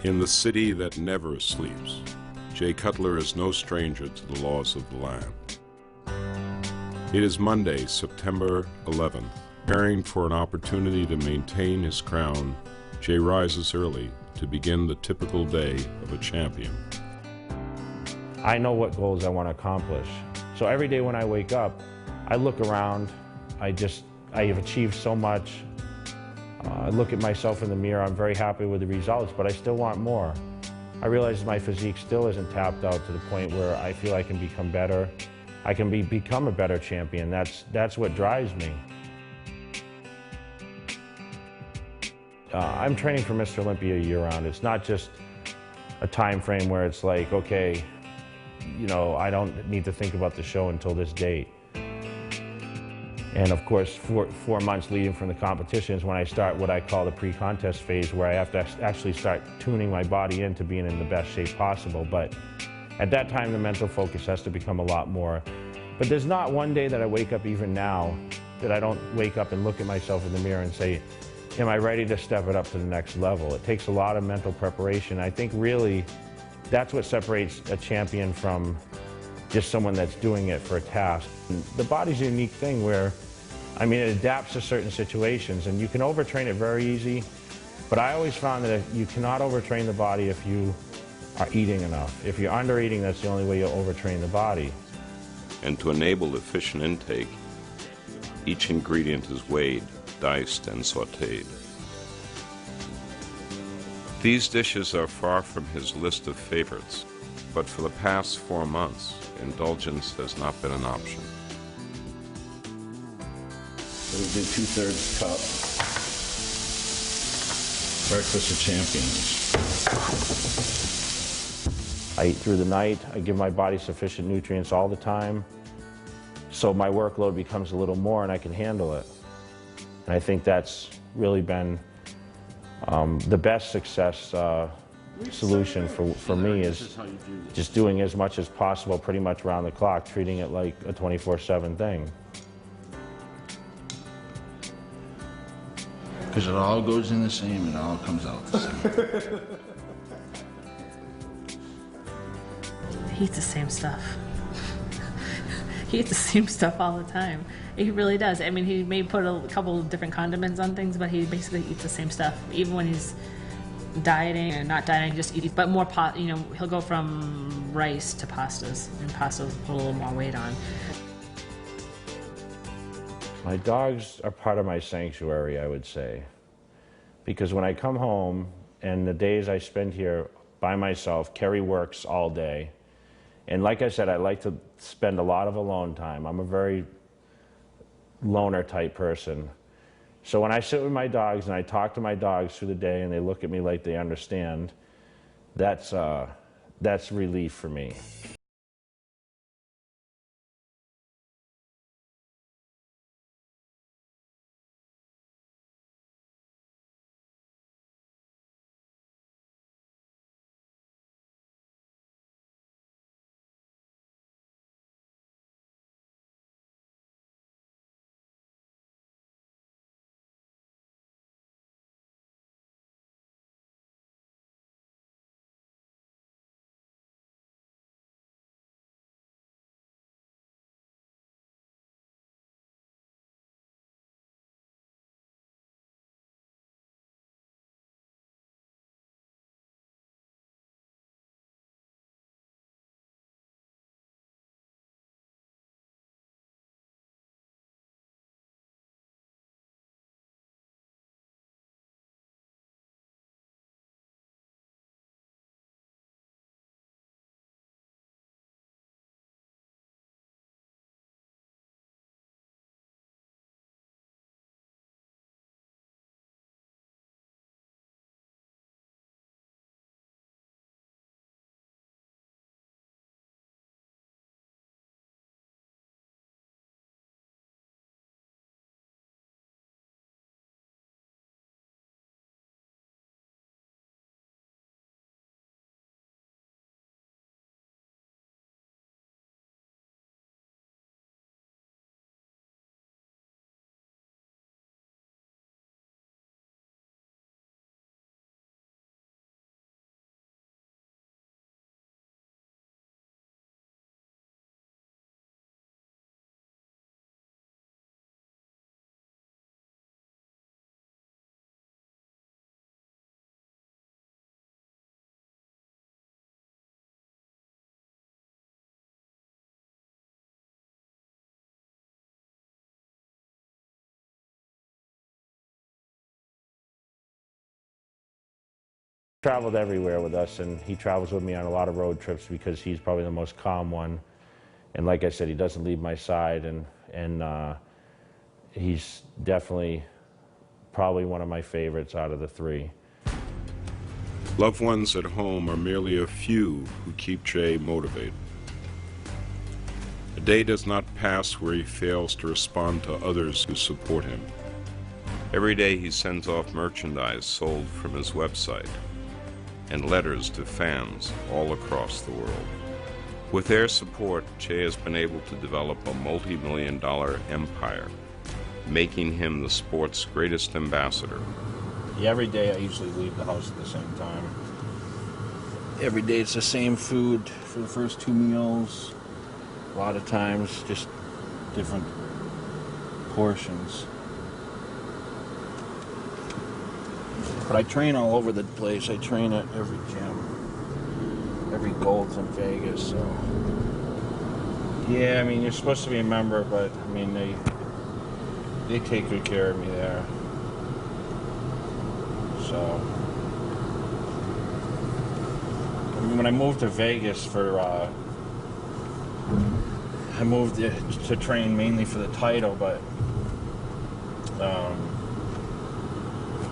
In the city that never sleeps, Jay Cutler is no stranger to the laws of the land. It is Monday, September 11th. Preparing for an opportunity to maintain his crown, Jay rises early to begin the typical day of a champion. I know what goals I want to accomplish. So every day when I wake up, I look around, I have achieved so much. I look at myself in the mirror, I'm very happy with the results, but I still want more. I realize my physique still isn't tapped out to the point where I feel I can become better. I can become a better champion. That's what drives me. I'm training for Mr. Olympia year-round. It's not just a time frame where it's like, okay, you know, I don't need to think about the show until this date. And of course, 4 months leading from the competition is when I start what I call the pre-contest phase, where I have to actually start tuning my body into being in the best shape possible. But at that time, the mental focus has to become a lot more. But there's not one day that I wake up, even now, that I don't wake up and look at myself in the mirror and say, am I ready to step it up to the next level? It takes a lot of mental preparation. I think really that's what separates a champion from just someone that's doing it for a task. The body's a unique thing where, I mean, it adapts to certain situations, and you can overtrain it very easy, but I always found that you cannot overtrain the body if you are eating enough. If you're under-eating, that's the only way you'll overtrain the body. And to enable efficient intake, each ingredient is weighed, diced, and sautéed. These dishes are far from his list of favorites, but for the past 4 months, indulgence has not been an option. So we did 2/3 cup. Breakfast of champions. I eat through the night. I give my body sufficient nutrients all the time, so my workload becomes a little more and I can handle it. And I think that's really been the best success solution for me, is just doing as much as possible pretty much around the clock, treating it like a 24/7 thing. Because it all goes in the same and it all comes out the same. He eats the same stuff. He eats the same stuff all the time. He really does. I mean, he may put a couple of different condiments on things, but he basically eats the same stuff. Even when he's dieting or not dieting, just eats, but more you know, he'll go from rice to pastas, and pastas put a little more weight on. My dogs are part of my sanctuary, I would say, because when I come home and the days I spend here by myself, Kerry works all day. And like I said, I like to spend a lot of alone time. I'm a very loner type person. So when I sit with my dogs and I talk to my dogs through the day and they look at me like they understand, that's relief for me. Traveled everywhere with us, and he travels with me on a lot of road trips because he's probably the most calm one. And like I said, he doesn't leave my side, and he's definitely probably one of my favorites out of the three. Loved ones at home are merely a few who keep Jay motivated. A day does not pass where he fails to respond to others who support him. Every day he sends off merchandise sold from his website and letters to fans all across the world. With their support, Jay has been able to develop a multi-million-dollar empire, making him the sport's greatest ambassador. Yeah, every day I usually leave the house at the same time. Every day it's the same food for the first 2 meals. A lot of times just different portions. But I train all over the place. I train at every gym, every Gold's in Vegas. So Yeah, I mean, you're supposed to be a member, but I mean, they take good care of me there. So when I moved to Vegas I moved to train mainly for the title, but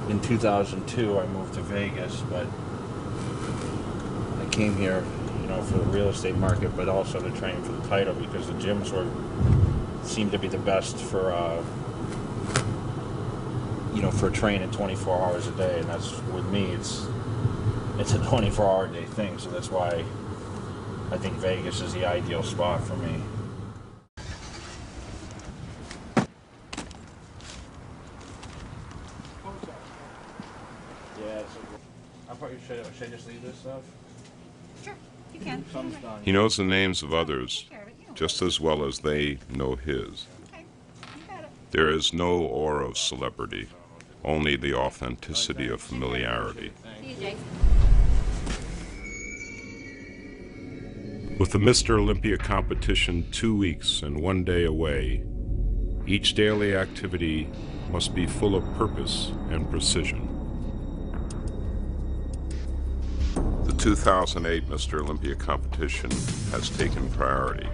in 2002 I moved to Vegas, but I came here, for the real estate market, but also to train for the title because the gyms seemed to be the best for for training 24 hours a day, and that's, with me, it's a 24-hour day thing, so that's why I think Vegas is the ideal spot for me. Yeah, I probably should I just leave this stuff? Sure, you can. some's done. He knows the names of others just as well as they know his. Okay, you got it. There is no aura of celebrity, only the authenticity of familiarity. See you, Jay. With the Mr. Olympia competition 2 weeks and 1 day away, each daily activity must be full of purpose and precision. The 2008 Mr. Olympia competition has taken priority.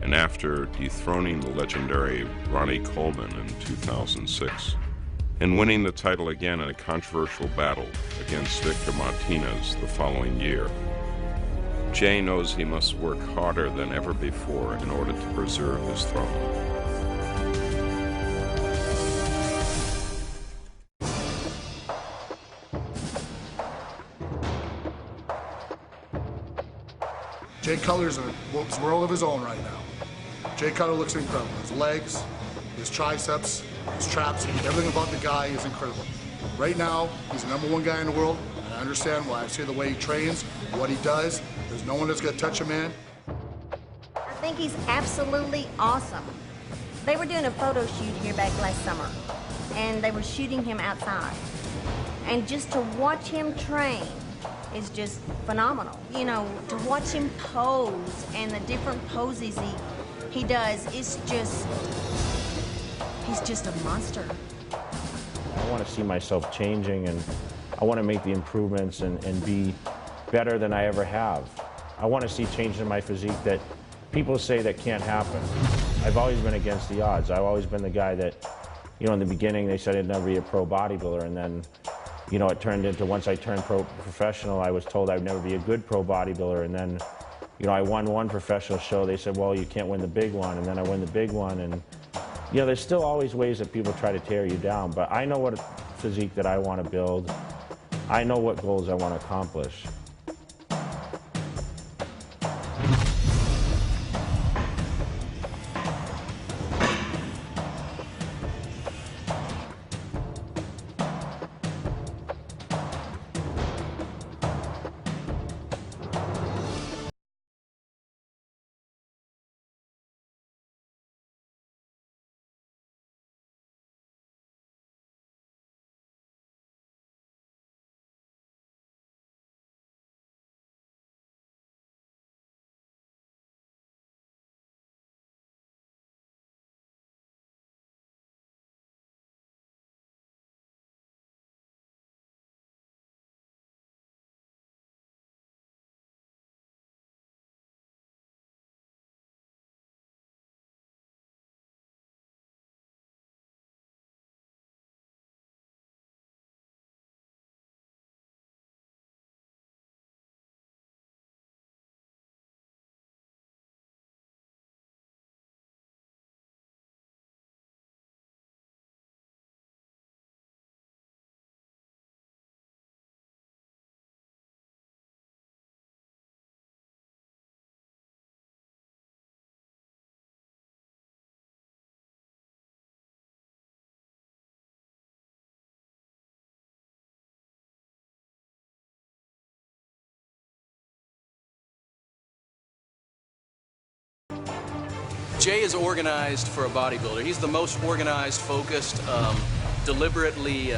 And after dethroning the legendary Ronnie Coleman in 2006 and winning the title again in a controversial battle against Victor Martinez the following year, Jay knows he must work harder than ever before in order to preserve his throne. Jay Cutler's in a world of his own right now. Jay Cutler looks incredible. His legs, his triceps, his traps, everything about the guy is incredible. Right now, he's the #1 guy in the world, and I understand why. I see the way he trains, what he does. There's no one that's gonna touch a man. I think he's absolutely awesome. They were doing a photo shoot here back last summer, and they were shooting him outside. And just to watch him train is just phenomenal. To watch him pose and the different poses he does, he's just a monster. I want to see myself changing, and I want to make the improvements and be better than I ever have. I want to see changes in my physique that people say that can't happen. I've always been against the odds. I've always been the guy that, in the beginning they said I'd never be a pro bodybuilder, and then, it turned into, once I turned professional, I was told I'd never be a good pro bodybuilder, and then, I won one professional show. They said, well, you can't win the big one, and then I win the big one, and there's still always ways that people try to tear you down, but I know what physique that I want to build. I know what goals I want to accomplish. Jay is organized for a bodybuilder. He's the most organized, focused, deliberately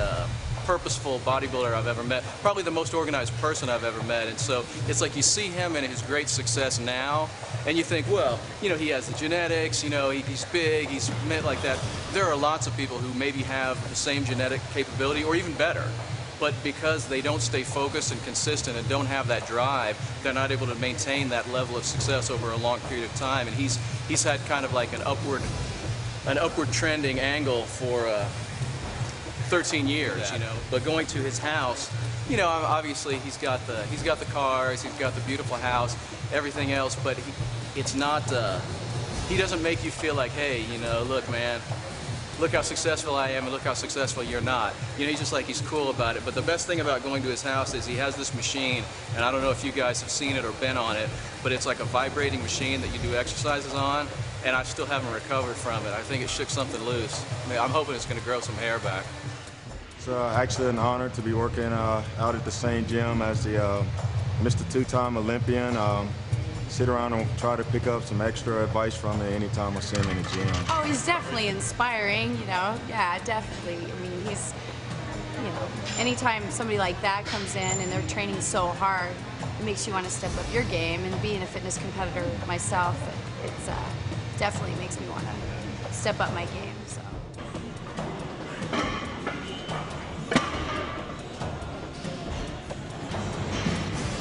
purposeful bodybuilder I've ever met. Probably the most organized person I've ever met. And so it's like you see him and his great success now, and you think, well, you know, he has the genetics, you know, he's big, he's meant like that. There are lots of people who maybe have the same genetic capability or even better, but because they don't stay focused and consistent and don't have that drive, they're not able to maintain that level of success over a long period of time. And he's had kind of like an upward trending angle for 13 years, you know. But going to his house, you know, obviously he's got the cars, he's got the beautiful house, everything else, but it's not, he doesn't make you feel like, hey, you know, look, man, look how successful I am and look how successful you're not. You know, he's just like, he's cool about it. But the best thing about going to his house is he has this machine, and I don't know if you guys have seen it or been on it, but it's like a vibrating machine that you do exercises on, and I still haven't recovered from it. I think it shook something loose. I mean, I'm hoping it's going to grow some hair back. It's actually an honor to be working out at the same gym as the Mr. Two-time Olympian. Sit around and try to pick up some extra advice from me anytime I see him in the gym. Oh, he's definitely inspiring, you know. Yeah, definitely. I mean, he's, you know, anytime somebody like that comes in and they're training so hard, it makes you want to step up your game. And being a fitness competitor myself, it's definitely makes me want to step up my game. So.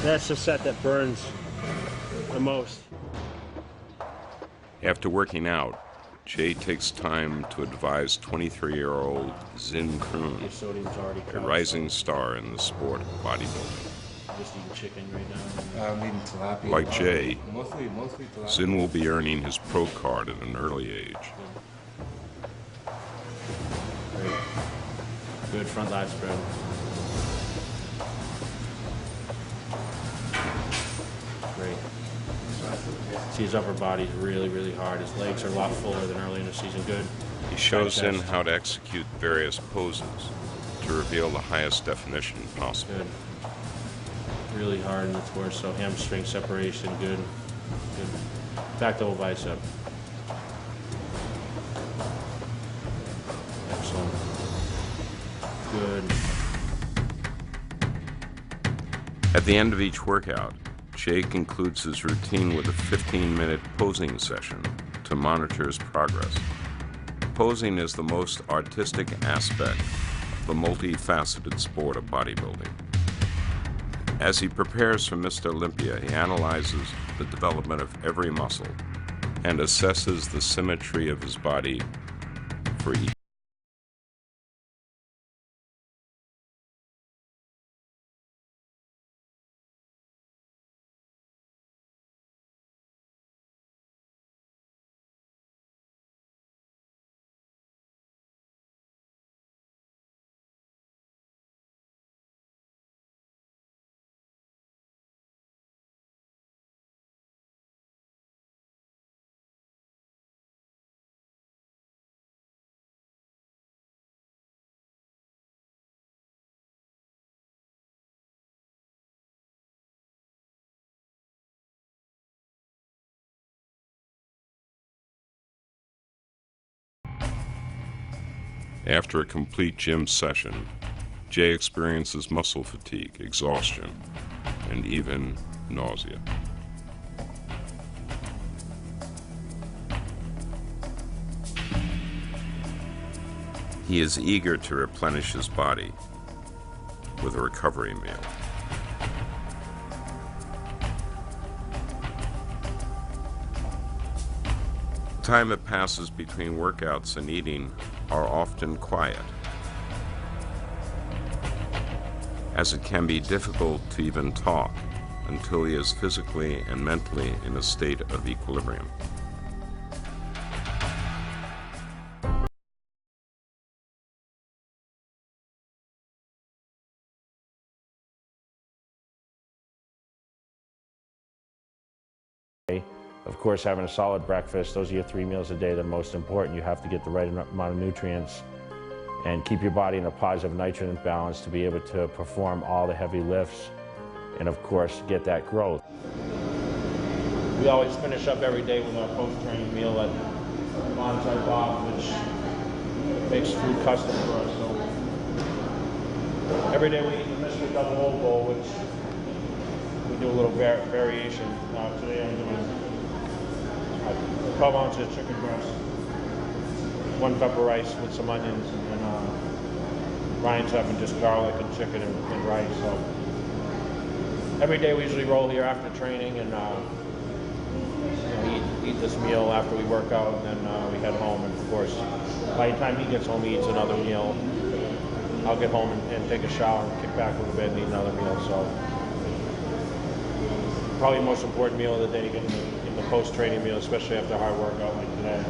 That's the set that burns the most. After working out, Jay takes time to advise 23-year-old Zin Kroon, a rising star in the sport of bodybuilding. Just eating chicken right now. I'm eating tilapia. Like Jay, Mostly tilapia. Zin will be earning his pro card at an early age. Great. Good front lat spread. Great. See, his upper body's really, really hard. His legs are a lot fuller than early in the season. Good. He shows Zin how to execute various poses to reveal the highest definition possible. Good. Really hard in the torso, hamstring separation, good. Good. Back double bicep. Excellent. Good. At the end of each workout, Jay concludes his routine with a 15-minute posing session to monitor his progress. Posing is the most artistic aspect of the multifaceted sport of bodybuilding. As he prepares for Mr. Olympia, he analyzes the development of every muscle and assesses the symmetry of his body for each. After a complete gym session, Jay experiences muscle fatigue, exhaustion, and even nausea. He is eager to replenish his body with a recovery meal. The time that passes between workouts and eating are often quiet, as it can be difficult to even talk until he is physically and mentally in a state of equilibrium. Of course, having a solid breakfast, those are your 3 meals a day that are most important. You have to get the right amount of nutrients and keep your body in a positive nitrogen balance to be able to perform all the heavy lifts and, of course, get that growth. We always finish up every day with our post-training meal at bonsai bob, which makes food custom for us. So every day we eat the Mr. Double Old Bowl, which we do a little variation. Today I'm doing 12 ounces of chicken breast, 1 cup of rice with some onions, and then Ryan's having just garlic and chicken and rice. So every day we usually roll here after training and eat this meal after we work out, and then we head home. And of course, by the time he gets home, he eats another meal. I'll get home and take a shower and kick back a little bit and eat another meal. So probably the most important meal of the day, getting the post-training meal, especially after a hard workout like today.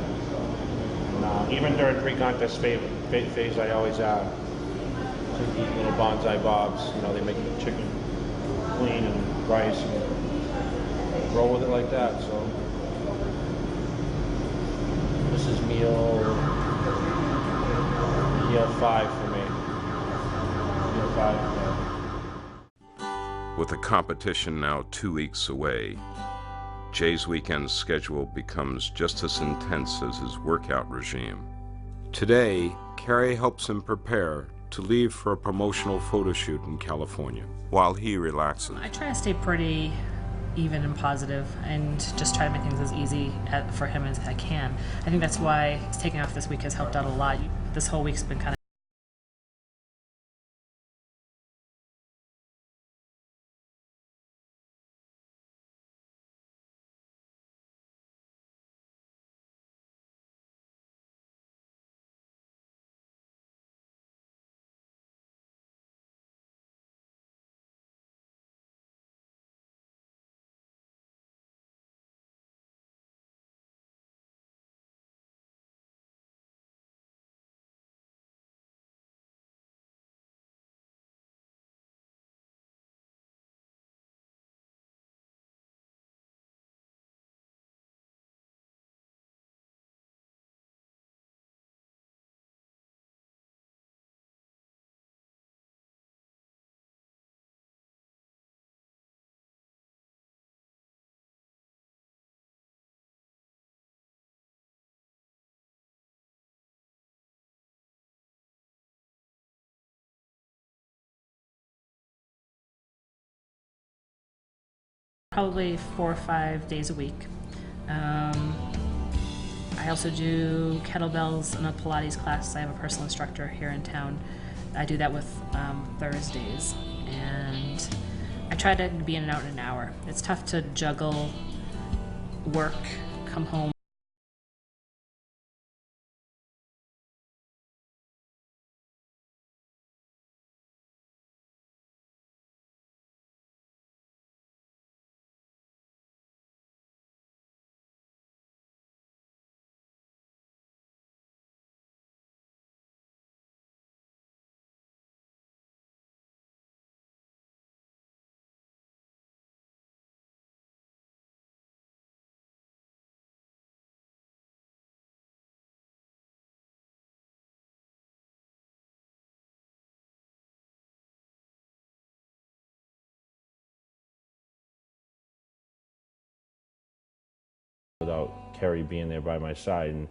And even during pre-contest phase, I always eat little bonsai bobs. You know, they make the chicken clean and rice and roll with it like that. So this is meal 5 for me. Meal 5. With the competition now 2 weeks away, Jay's weekend schedule becomes just as intense as his workout regime. Today, KERRY helps him prepare to leave for a promotional photo shoot in California while he relaxes. I try to stay pretty even and positive and just try to make things as easy for him as I can. I think that's why taking off this week has helped out a lot. This whole week's been kind of probably 4 or 5 days a week. I also do kettlebells in a Pilates class. I have a personal instructor here in town. I do that with Thursdays, and I try to be in and out in an hour. It's tough to juggle work, come home. Without KERRY being there by my side. And,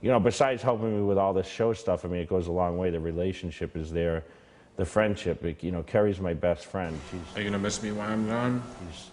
you know, besides helping me with all this show stuff, I mean, it goes a long way. The relationship is there, the friendship. You know, KERRY's my best friend. Are you gonna miss me while I'm gone? She's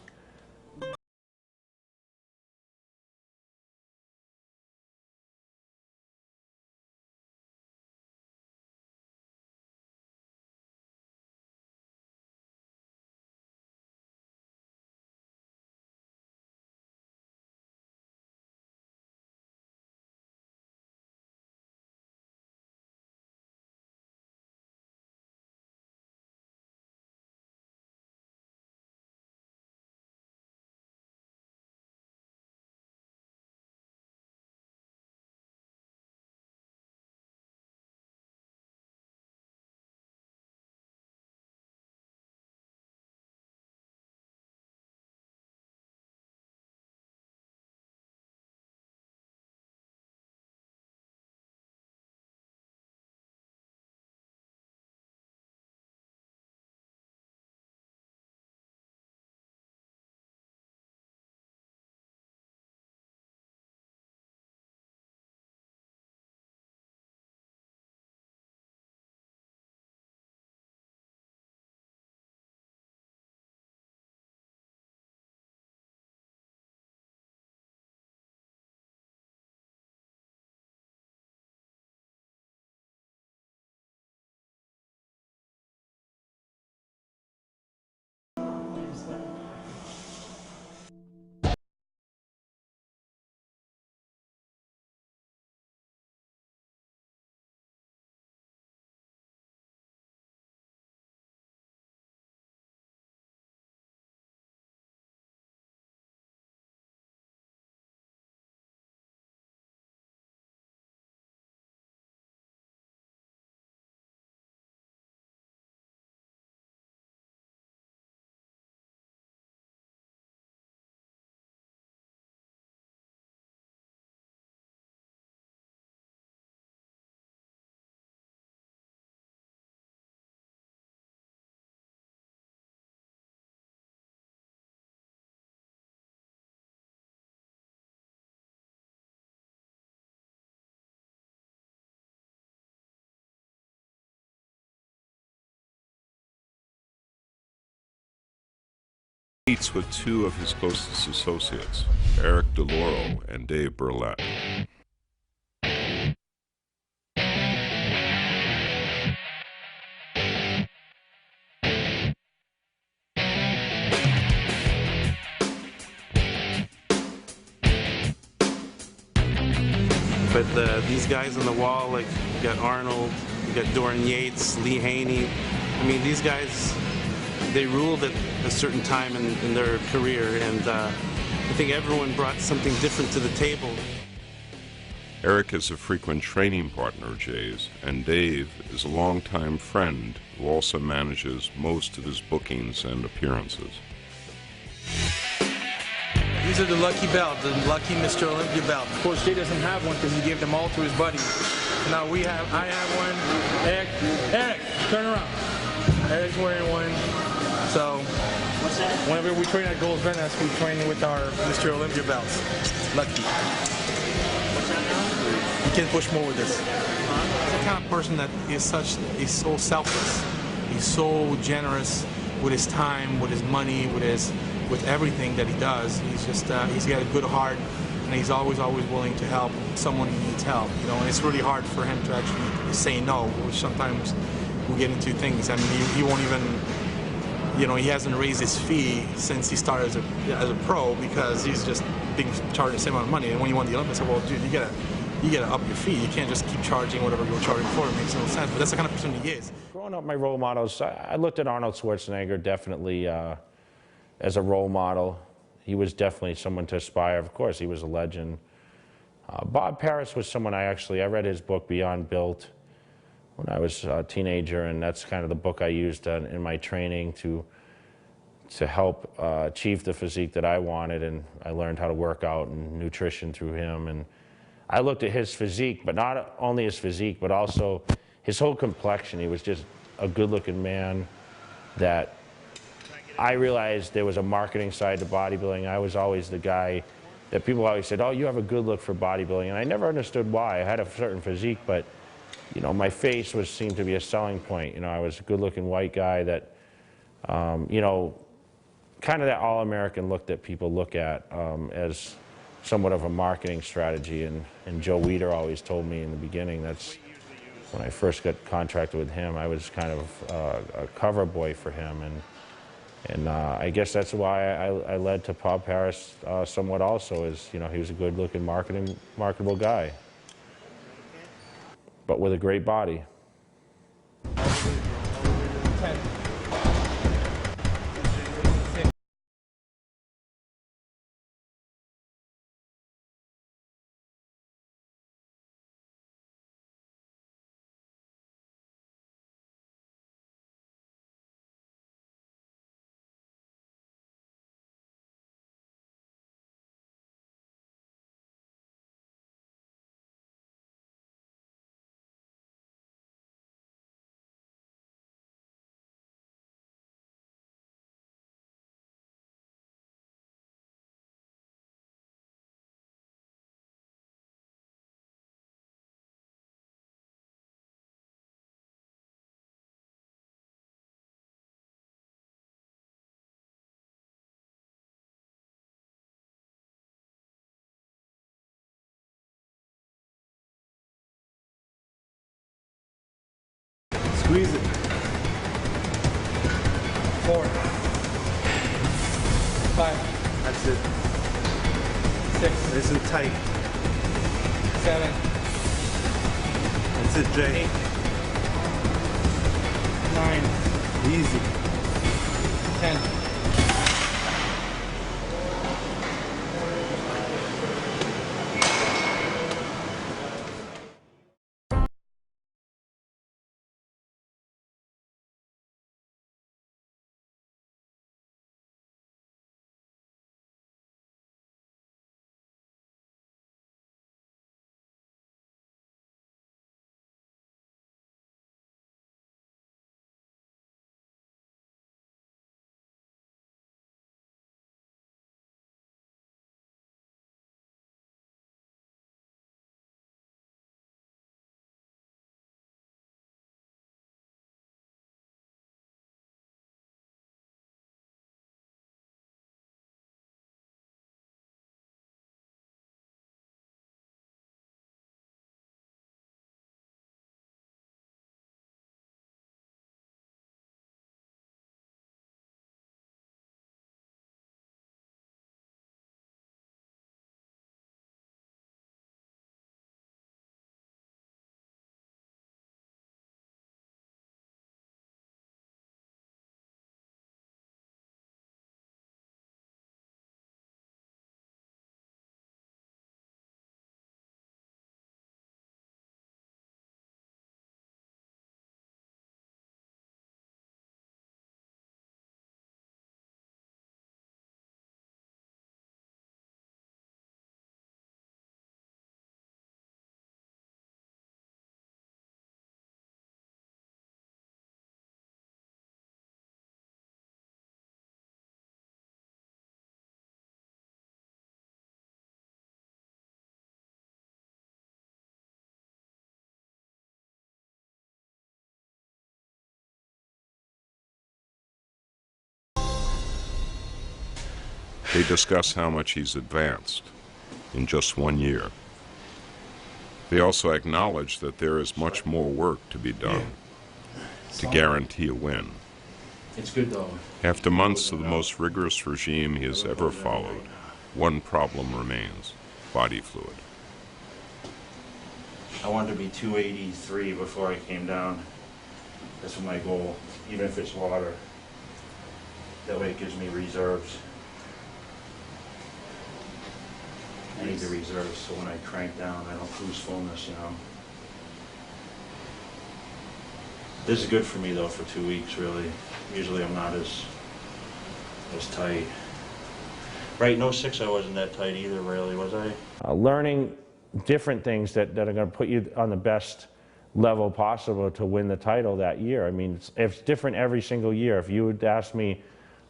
Meets with two of his closest associates, Eric DILAURO and Dave BOURLET. But these guys on the wall, like you got Arnold, you got Dorian Yates, Lee Haney. I mean, these guys, they ruled at a certain time in their career, and I think everyone brought something different to the table. Eric is a frequent training partner of Jay's, and Dave is a longtime friend who also manages most of his bookings and appearances. These are the lucky belts, the lucky Mr. Olympia belt. Of course, Jay doesn't have one because he gave them all to his buddies. Now I have one. Eric, turn around. Eric's wearing one. So, whenever we train at Gold's Venice, we train with our Mr. Olympia belts. Lucky. You can push more with this. He's the kind of person that is so selfless. He's so generous with his time, with his money, with everything that he does. He's just he's got a good heart, and he's always willing to help someone who needs help. You know, and it's really hard for him to actually say no, which sometimes we get into things. I mean, he won't even. You know, he hasn't raised his fee since he started as a pro because he's just being charged the same amount of money. And when you won the Olympics, I said, well, dude, you gotta up your fee. You can't just keep charging whatever you were charging before. It makes no sense. But that's the kind of person he is. Growing up, my role models, I looked at Arnold Schwarzenegger definitely as a role model. He was definitely someone to aspire. Of course, he was a legend. Bob Paris was someone I read his book Beyond Built when I was a teenager, and that's kind of the book I used in my training to help achieve the physique that I wanted, and I learned how to work out and nutrition through him. And I looked at his physique, but not only his physique, but also his whole complexion. He was just a good-looking man that I realized there was a marketing side to bodybuilding. I was always the guy that people always said, oh, you have a good look for bodybuilding, and I never understood why. I had a certain physique, but you know, my face seemed to be a selling point. You know, I was a good-looking white guy that, you know, kind of that all-American look that people look at as somewhat of a marketing strategy. And Joe Weider always told me in the beginning, that's when I first got contracted with him, I was kind of a cover boy for him. And I guess that's why I led to Bob Paris somewhat also, is, you know, he was a good-looking, marketable guy, but with a great body. Squeeze it. 4, 5. That's it. 6. It isn't tight. 7. That's it, Jay. 8. 9. Easy. 10. They discuss how much he's advanced in just 1 year. They also acknowledge that there is much more work to be done to guarantee a win. It's good though. After months of the most rigorous regime he has ever followed, one problem remains: body fluid. I wanted to be 283 before I came down. That's my goal, even if it's water. That way it gives me reserves. I need the reserves so when I crank down, I don't lose fullness, you know. This is good for me though for 2 weeks, really. Usually I'm not as tight. Right, no 6 I wasn't that tight either, really, was I? Learning different things that are going to put you on the best level possible to win the title that year. I mean, it's different every single year. If you would ask me,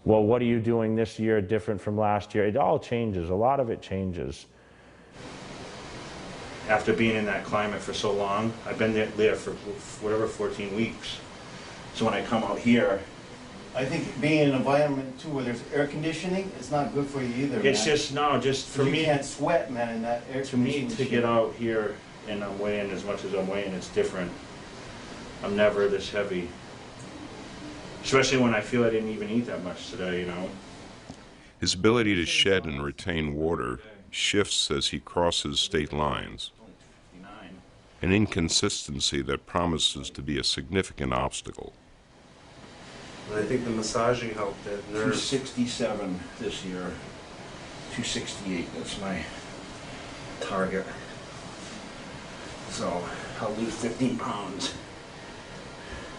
well, what are you doing this year different from last year? It all changes. A lot of it changes. After being in that climate for so long, I've been there for whatever, 14 weeks. So when I come out here, I think being in an environment too where there's air conditioning, it's not good for you either. it's man. just for you me. You can't sweat, man, in that air conditioning. To get out here and I'm weighing as much as I'm weighing, it's different. I'm never this heavy. Especially when I feel I didn't even eat that much today, you know. His ability to shed and retain water shifts as he crosses state lines, an inconsistency that promises to be a significant obstacle. I think the massaging helped that nerve. 267 this year. 268, that's my target. So I'll lose 15 pounds.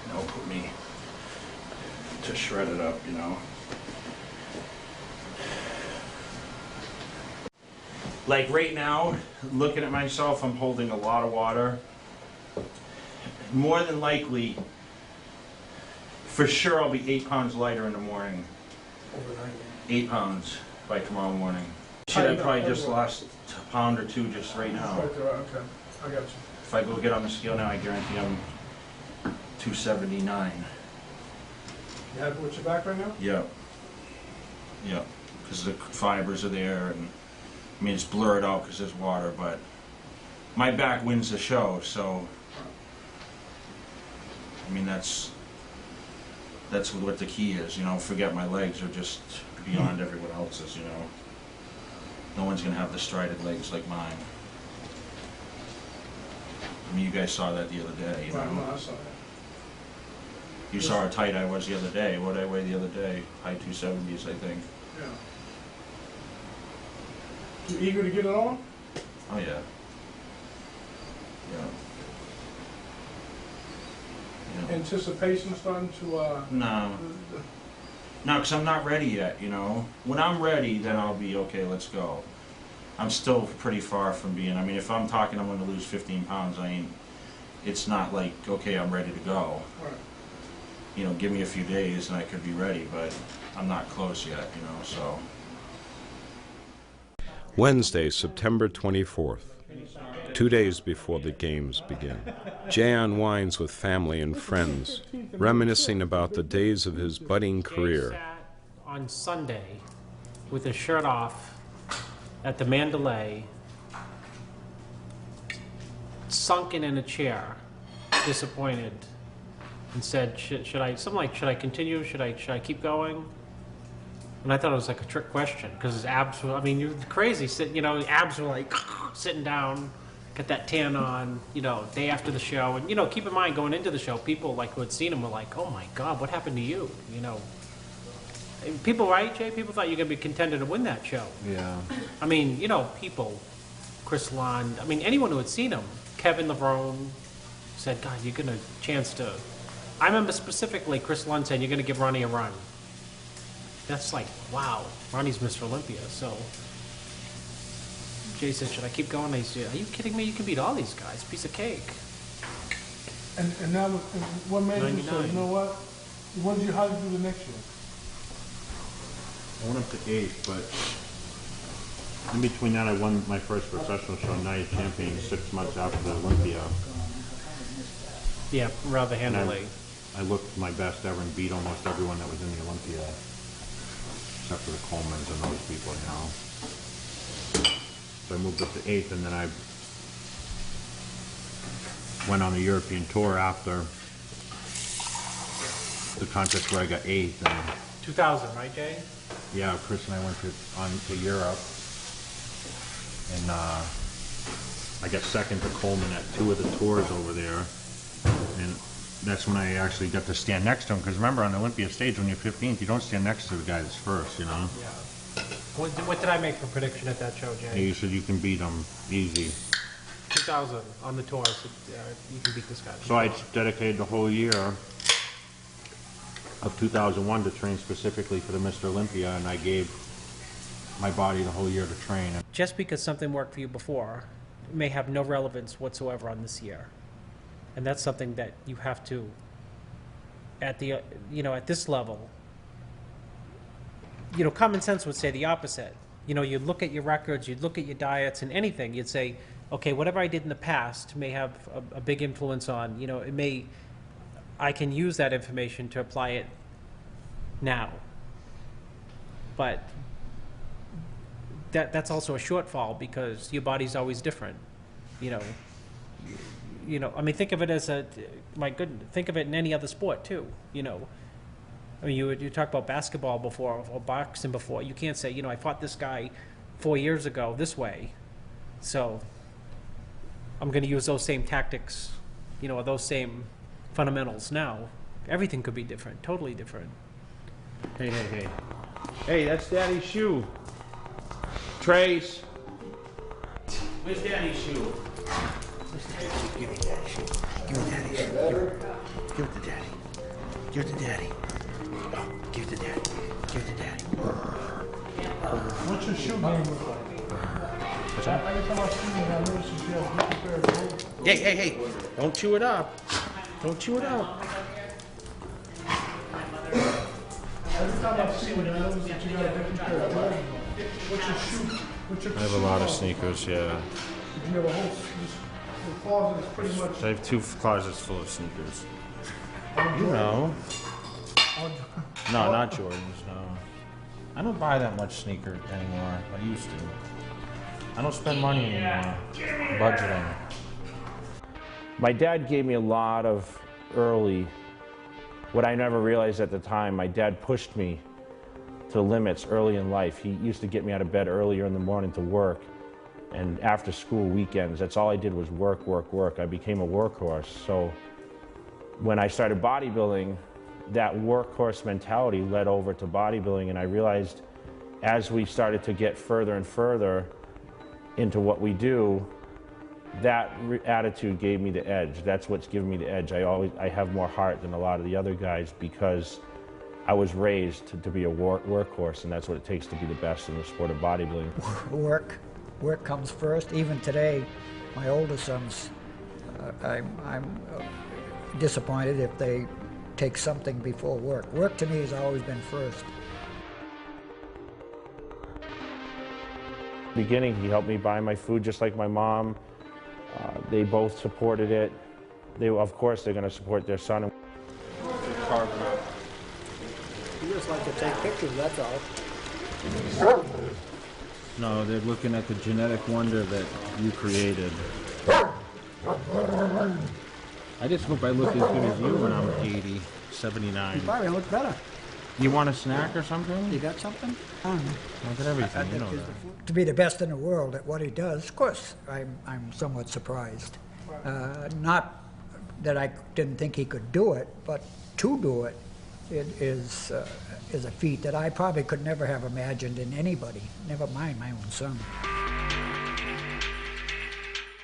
That'll put me to shred it up, you know. Like right now, looking at myself, I'm holding a lot of water. More than likely, for sure I'll be 8 pounds lighter in the morning. Overnight. 8 pounds by tomorrow morning. Shit, I probably just lost a pound or two just right now. Right there, okay. I got you. If I go get on the scale now, I guarantee I'm 279. You happy with your back right now? Yep. Yep. Because the fibers are there, and I mean it's blurred out because there's water, but my back wins the show. So I mean that's what the key is. You know, forget my legs are just beyond everyone else's, you know. No one's going to have the strided legs like mine. I mean, you guys saw that the other day, you know. Right, no, I saw that. You saw how tight I was the other day. What did I weigh the other day? High 270s, I think. Yeah. You eager to get it on? Oh, yeah. Yeah. Anticipation starting to, No. No, because I'm not ready yet, you know. When I'm ready, then I'll be, okay, let's go. I'm still pretty far from being, I mean, if I'm talking I'm going to lose 15 pounds, it's not like, okay, I'm ready to go. Right. You know, give me a few days and I could be ready, but I'm not close yet, you know, so. Wednesday, September 24th, 2 days before the games begin. Jay unwinds with family and friends, reminiscing about the days of his budding career. Jay sat on Sunday with his shirt off at the Mandalay, sunken in a chair, disappointed, and said, should I continue? Should I keep going? And I thought it was like a trick question, because his abs were, I mean, you're crazy, abs were like sitting down, got that tan on, day after the show. And, keep in mind, going into the show, people who had seen him were like, oh my God, what happened to you? People, right, Jay? People thought you were going to be contender to win that show. Yeah. I mean, people, Chris Lund, I mean, anyone who had seen him, Kevin Levrone said, God, you're going to chance to. I remember specifically Chris Lund saying, you're going to give Ronnie a run. That's like, wow, Ronnie's Mr. Olympia. So Jay said, should I keep going? I said, are you kidding me? You can beat all these guys. Piece of cake. And now, what made you say, 99. you know what? How did you do the next year? I went up to 8th, but in between that, I won my first professional show, Night Champion, 6 months after the Olympia. Yeah, rather handily. I looked my best ever and beat almost everyone that was in the Olympia, except for the Colemans and those people, So I moved up to 8th, and then I went on a European tour after the contest where I got 8th. And 2000, right, Jay? yeah, Chris and I went to Europe, and I got second to Coleman at 2 of the tours over there, and that's when I actually got to stand next to him, because remember, on the Olympia stage, when you're 15th, you don't stand next to the guy that's first, Yeah. What did I make for prediction at that show, Jay? And you said you can beat him easy. 2000 on the tour, so, you can beat this guy. So I dedicated the whole year of 2001 to train specifically for the Mr. Olympia, and I gave my body the whole year to train. Just because something worked for you before may have no relevance whatsoever on this year. And that's something that you have to, at this level, common sense would say the opposite. You'd look at your records, you'd look at your diets and anything, you'd say, okay, whatever I did in the past may have a big influence on, I can use that information to apply it now. But that's also a shortfall, because your body's always different. I mean, think of it as think of it in any other sport too. I mean, you talk about basketball before or boxing before. You can't say, I fought this guy 4 years ago this way, so I'm going to use those same tactics, or those same fundamentals now. Everything could be different, totally different. Hey. Hey, that's Daddy's shoe. Trace. Where's Daddy's shoe? Give me Daddy's shoe. Give me Daddy's shoe. Give it to Daddy. Give it to Daddy. Oh, give it to Daddy. Give it to Daddy. What's your shoe game look like? What's that? Every time I see you, I notice you have a different pair of clothes. Hey. Don't chew it up. Don't chew it up. Every time I see you, I notice that you got a different pair of clothes. What's your shoe? I have a lot of sneakers, yeah. You have a whole closet that's pretty much... I have 2 closets full of sneakers. No, not Jordans, no. I don't buy that much sneaker anymore. I used to. I don't spend money anymore. Budgeting. My dad gave me a lot of early, what I never realized at the time, my dad pushed me to limits early in life. He used to get me out of bed earlier in the morning to work, and after school, weekends, that's all I did was work, work, work. I became a workhorse. So when I started bodybuilding, that workhorse mentality led over to bodybuilding, and I realized as we started to get further and further into what we do, that attitude gave me the edge. That's what's given me the edge. I have more heart than a lot of the other guys because I was raised to be a workhorse, and that's what it takes to be the best in the sport of bodybuilding. Work comes first. Even today, my older sons, I'm disappointed if they take something before work. Work to me has always been first. Beginning, he helped me buy my food just like my mom. They both supported it. Of course, they're going to support their son. You just like to take pictures, that's all. No, they're looking at the genetic wonder that you created. I just hope I look as good as you when I'm 80, 79. You probably look better. You want a snack or something? You got something? Look at everything, you know that. To be the best in the world at what he does, of course, I'm somewhat surprised. Not that I didn't think he could do it, but to do it, it is a feat that I probably could never have imagined in anybody, never mind my own son.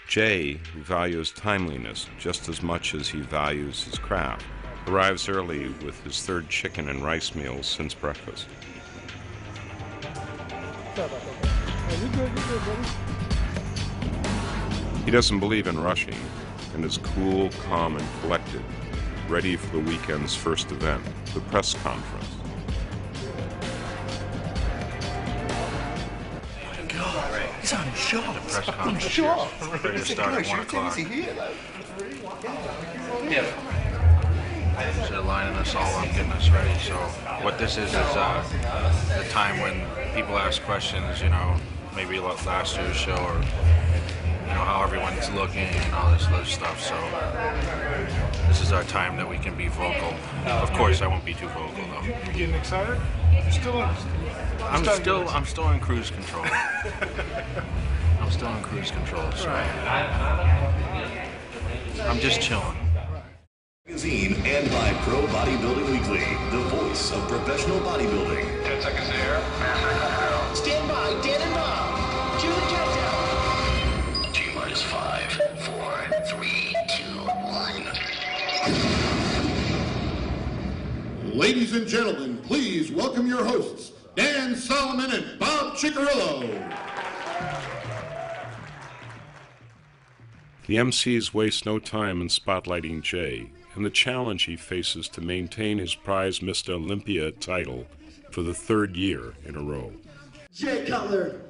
Jay, who values timeliness just as much as he values his craft, arrives early with his third chicken and rice meal since breakfast. He doesn't believe in rushing and is cool, calm, and collected, ready for the weekend's first event, the press conference. He's on his show. The press conference here is ready to start at 1 o'clock. They're lining us all up, getting us ready. So what this is the time when people ask questions, you know, maybe last year's show or, you know, how everyone's looking and all this other stuff. So this is our time that we can be vocal. Of course, I won't be too vocal though. You getting excited? I'm still in cruise control. I'm still in cruise control, so I'm just chilling. Magazine and by Pro Bodybuilding Weekly, the voice of professional bodybuilding. 10 seconds there. Stand by, Dan and Bob. Cue the countdown. T-minus 5, 4, 3, 2, 1. Ladies and gentlemen, please welcome your hosts, Dan Solomon and Bob Ciccarillo. The MCs waste no time in spotlighting Jay and the challenge he faces to maintain his prized Mr. Olympia title for the third year in a row. Jay Cutler.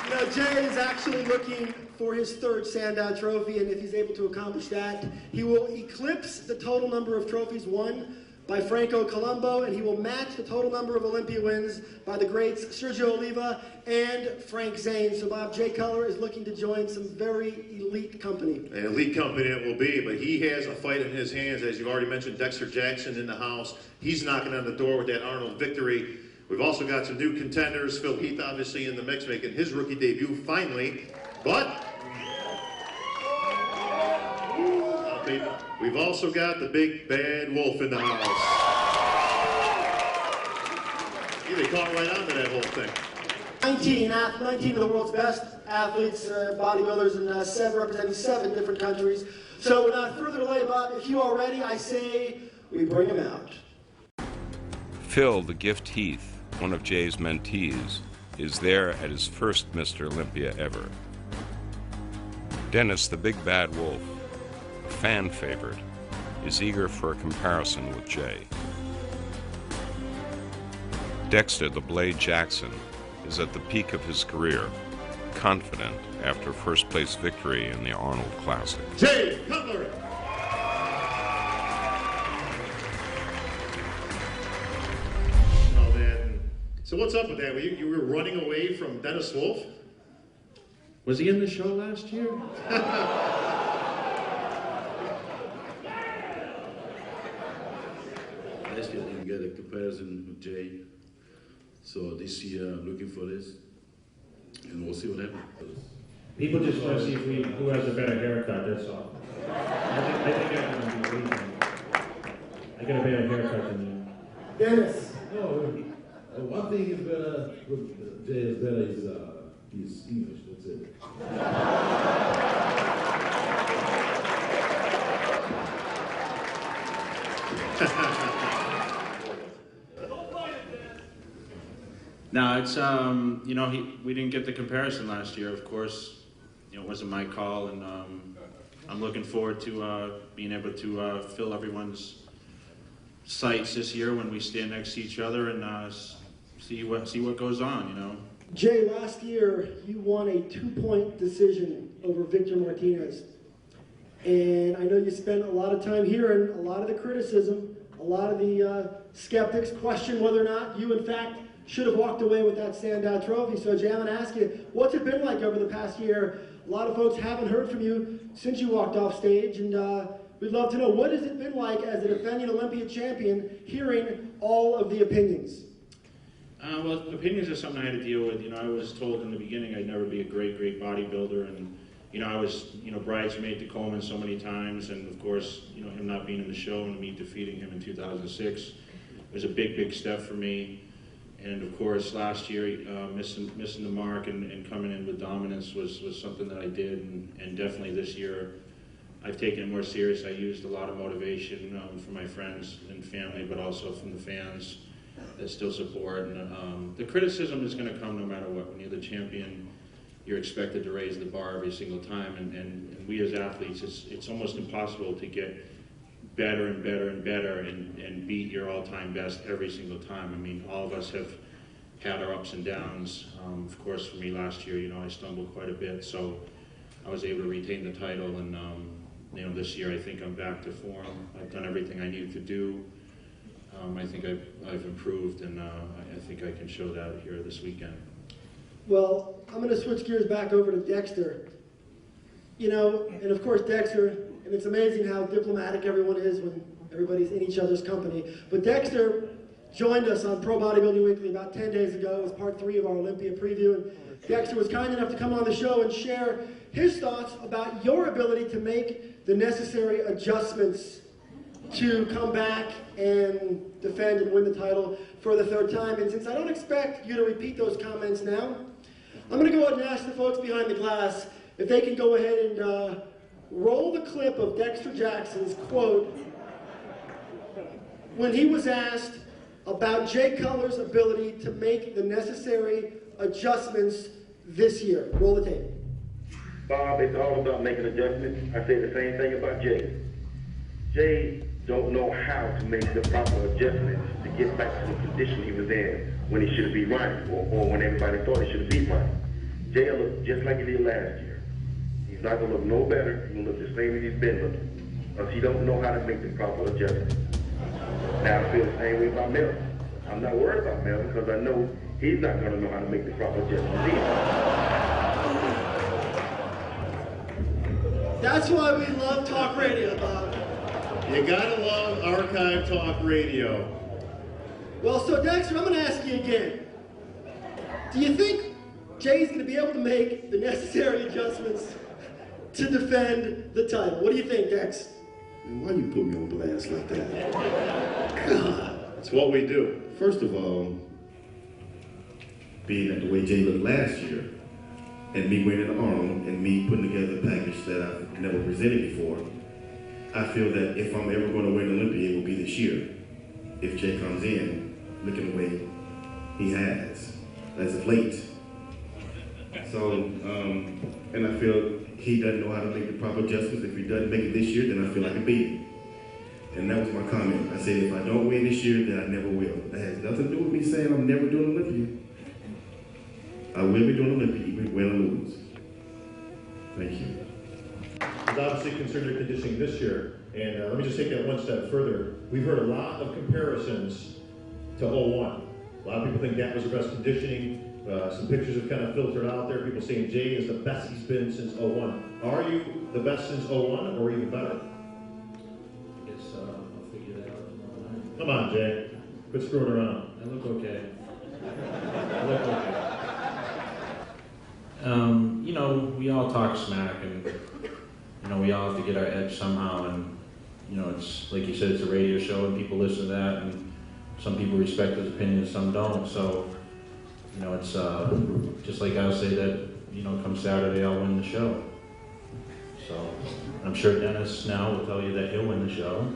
You know, Jay is actually looking for his third Sandow trophy, and if he's able to accomplish that, he will eclipse the total number of trophies won by Franco Colombo, and he will match the total number of Olympia wins by the greats Sergio Oliva and Frank Zane. So Bob, Jay Cutler is looking to join some very elite company. An elite company it will be, but he has a fight in his hands. As you've already mentioned, Dexter Jackson in the house. He's knocking on the door with that Arnold victory. We've also got some new contenders. Phil Heath obviously in the mix, making his rookie debut finally. But we've also got the big bad wolf in the house. Yeah, they caught right onto that whole thing. 19 of the world's best athletes, bodybuilders, and representing 7 different countries. So without further delay, Bob, if you are ready, I say we bring him out. Phil the Gift Heath, one of Jay's mentees, is there at his first Mr. Olympia ever. Dennis the Big Bad Wolf, fan favorite, is eager for a comparison with Jay. Dexter the Blade Jackson is at the peak of his career, confident after first place victory in the Arnold Classic. Jay Cutler. Oh man, so what's up with that? You were running away from Dennis Wolf? Was he in the show last year? get a comparison with Jay. So this year I'm looking for this, and we'll see what happens. People just want to see who has a better haircut, that's all. I think everyone will be pleased. I got a better haircut than you. Dennis. No, one thing is better, with Jay is better, he's English, that's it. No, it's you know, we didn't get the comparison last year. Of course, you know, it wasn't my call, and I'm looking forward to being able to fill everyone's sights this year when we stand next to each other and see what goes on. You know. Jay, last year you won a 2-point decision over Victor Martinez, and I know you spent a lot of time hearing a lot of the criticism. A lot of the skeptics question whether or not you, in fact, should have walked away with that standout trophy. So, Jay, I'm going to ask you, what's it been like over the past year? A lot of folks haven't heard from you since you walked off stage, and we'd love to know, what has it been like as a defending Olympia champion, hearing all of the opinions? Well, opinions are something I had to deal with. You know, I was told in the beginning I'd never be a great bodybuilder, and you know, I was, you know, bridesmaid to Coleman so many times, and of course, you know, him not being in the show and me defeating him in 2006 was a big step for me. And of course, last year, missing the mark and coming in with dominance was something that I did, and definitely this year, I've taken it more serious. I used a lot of motivation from my friends and family, but also from the fans that still support. And the criticism is going to come no matter what. When you're the champion, you're expected to raise the bar every single time, and we as athletes, it's almost impossible to get better and better and better and beat your all-time best every single time. I mean, all of us have had our ups and downs. Of course, for me last year, you know, I stumbled quite a bit, so I was able to retain the title, and you know, this year I think I'm back to form. I've done everything I needed to do. I think I've improved, and I think I can show that here this weekend. Well, I'm going to switch gears back over to Dexter. You know, and of course Dexter, and it's amazing how diplomatic everyone is when everybody's in each other's company. But Dexter joined us on Pro Bodybuilding Weekly about 10 days ago. It was part 3 of our Olympia preview. And Dexter was kind enough to come on the show and share his thoughts about your ability to make the necessary adjustments to come back and defend and win the title for the 3rd time. And since I don't expect you to repeat those comments now, I'm going to go ahead and ask the folks behind the glass if they can go ahead and roll the clip of Dexter Jackson's quote when he was asked about Jay Cutler's ability to make the necessary adjustments this year. Roll the tape. Bob, it's all about making adjustments. I say the same thing about Jay. Jay don't know how to make the proper adjustments to get back to the condition he was in when he should be running, or when everybody thought he should be running. Jay will look just like he did last year. He's not going to look no better. He's going to look the same as he's been looking, because he don't know how to make the proper adjustments. Now I feel the same way about Melvin. I'm not worried about Melvin, because I know he's not going to know how to make the proper adjustments either. That's why we love talk radio, Bob. You gotta love archive talk radio. Well, so Dexter, I'm going to ask you again. Do you think Jay's going to be able to make the necessary adjustments to defend the title? What do you think, Dex? Why do you put me on blast like that? God, it's what we do. First of all, being at the way Jay looked last year, and me winning the Arnold, and me putting together a package that I've never presented before, I feel that if I'm ever going to win Olympia, it will be this year. If Jay comes in looking the way he has, as of late. So, and I feel he doesn't know how to make the proper adjustments. If he doesn't make it this year, then I feel like I beat him. And that was my comment. I said, if I don't win this year, then I never will. That has nothing to do with me saying I'm never doing Olympia. I will be doing Olympia, even win or lose. Thank you. He's obviously concerned your conditioning this year, and let me just take that one step further. We've heard a lot of comparisons to 01. A lot of people think that was the best conditioning. Some pictures have kind of filtered out there. People saying Jay is the best he's been since 01. Are you the best since 01 or even better? I guess I'll figure that out tomorrow night. Come on, Jay. Quit screwing around. I look okay. I look okay. You know, we all talk smack, and you know, we all have to get our edge somehow. And you know, it's like you said, it's a radio show, and people listen to that, and some people respect his opinion, some don't. So, you know, it's just like I'll say that, you know, come Saturday, I'll win the show. So, I'm sure Dennis now will tell you that he'll win the show,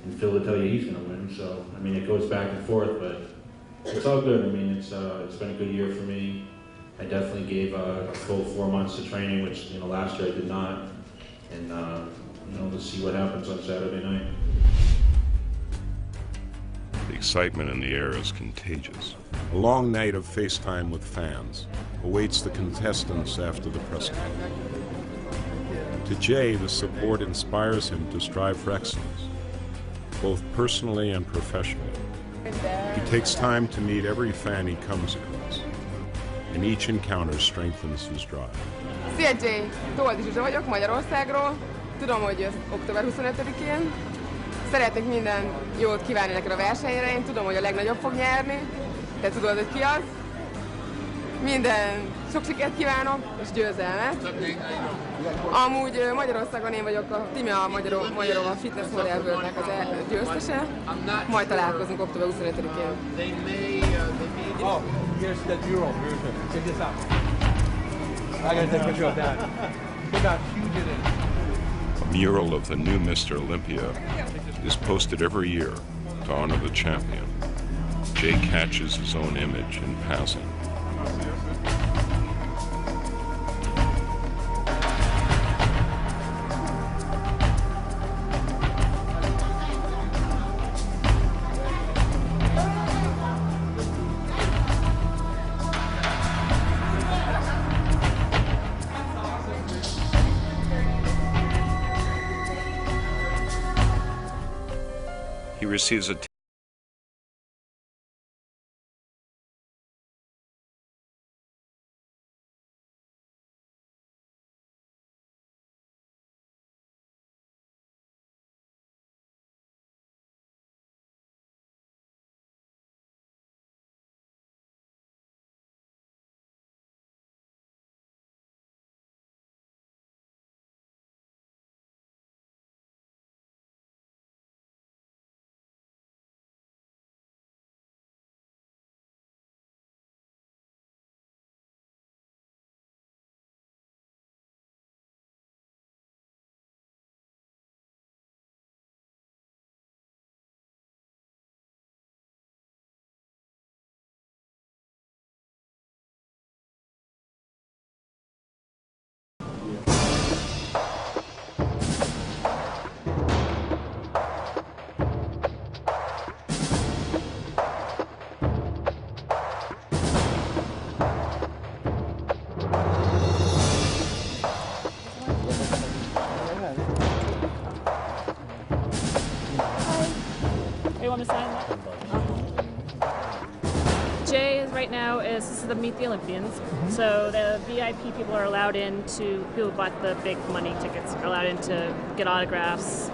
and Phil will tell you he's going to win. So, I mean, it goes back and forth, but it's all good. I mean, it's been a good year for me. I definitely gave a full 4 months of training, which, you know, last year I did not. And, you know, let's see what happens on Saturday night. The excitement in the air is contagious. A long night of FaceTime with fans awaits the contestants after the press conference. To Jay, the support inspires him to strive for excellence, both personally and professionally. He takes time to meet every fan he comes across, and each encounter strengthens his drive. Szia Jay! Toldi Zsuzsa vagyok Magyarországról. Tudom, hogy ez október 25-én. Szeretnék minden jót kívánni neked a versenyre. Én tudom, hogy a legnagyobb fog nyerni. Te tudod, hogy ki az. Minden sok sikert kívánok, és győzelmet. Amúgy Magyarországon én vagyok a Tímea Magyarova Fitness Model Worldnek az győztese. Majd találkozunk október 25-én. Oh, here's the mural. Check this out. I gotta take a picture of that. Look how huge it is. A mural of the new Mr. Olympia is posted every year to honor the champion. Jay catches his own image in passing. He receives a Jay is right now this is the Meet the Olympians. So the VIP people are allowed in to, people who bought the big money tickets are allowed in to get autographs,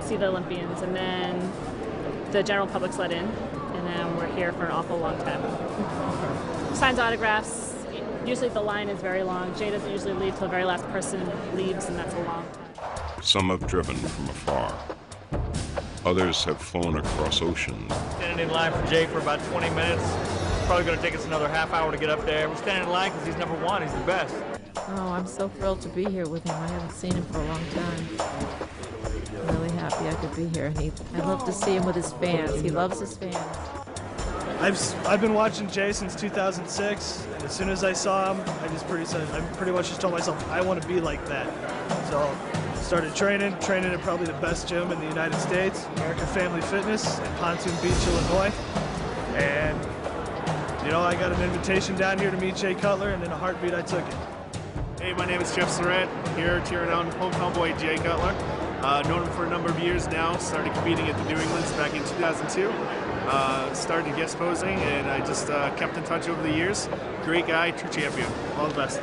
see the Olympians, and then the general public's let in, and then we're here for an awful long time. Signs autographs. Usually the line is very long. Jay doesn't usually leave till the very last person leaves, and that's a long time. Some have driven from afar. Others have flown across oceans. Standing in line for Jay for about 20 minutes. Probably going to take us another half hour to get up there. We're standing in line because he's number one. He's the best. Oh, I'm so thrilled to be here with him. I haven't seen him for a long time. I'm really happy I could be here. And I love to see him with his fans. He loves his fans. I've been watching Jay since 2006. And as soon as I saw him, I pretty much just told myself I want to be like that. So started training at probably the best gym in the United States, American Family Fitness in Pontoon Beach, Illinois. And you know, I got an invitation down here to meet Jay Cutler, and in a heartbeat I took it. Hey, my name is Jeff Surratt, here cheering on hometown boy Jay Cutler. Known him for a number of years now, started competing at the New Englands back in 2002. Started guest posing, and I just kept in touch over the years. Great guy, true champion. All the best.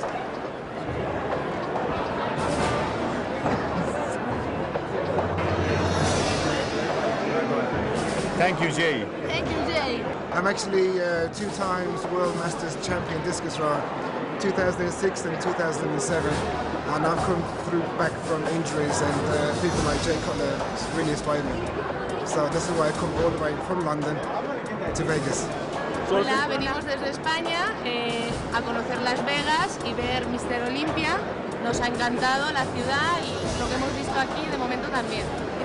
Thank you, Jay. Thank you, Jay. I'm actually 2 times World Masters champion discus thrower, 2006 and 2007. And I've come through back from injuries, and people like Jay Cutler really inspired me. So this is why I come all the way from London to Vegas. Hola, venimos desde España a conocer Las Vegas y ver Mr. Olympia. Nos ha encantado la ciudad y lo que hemos visto aquí de momento también. Y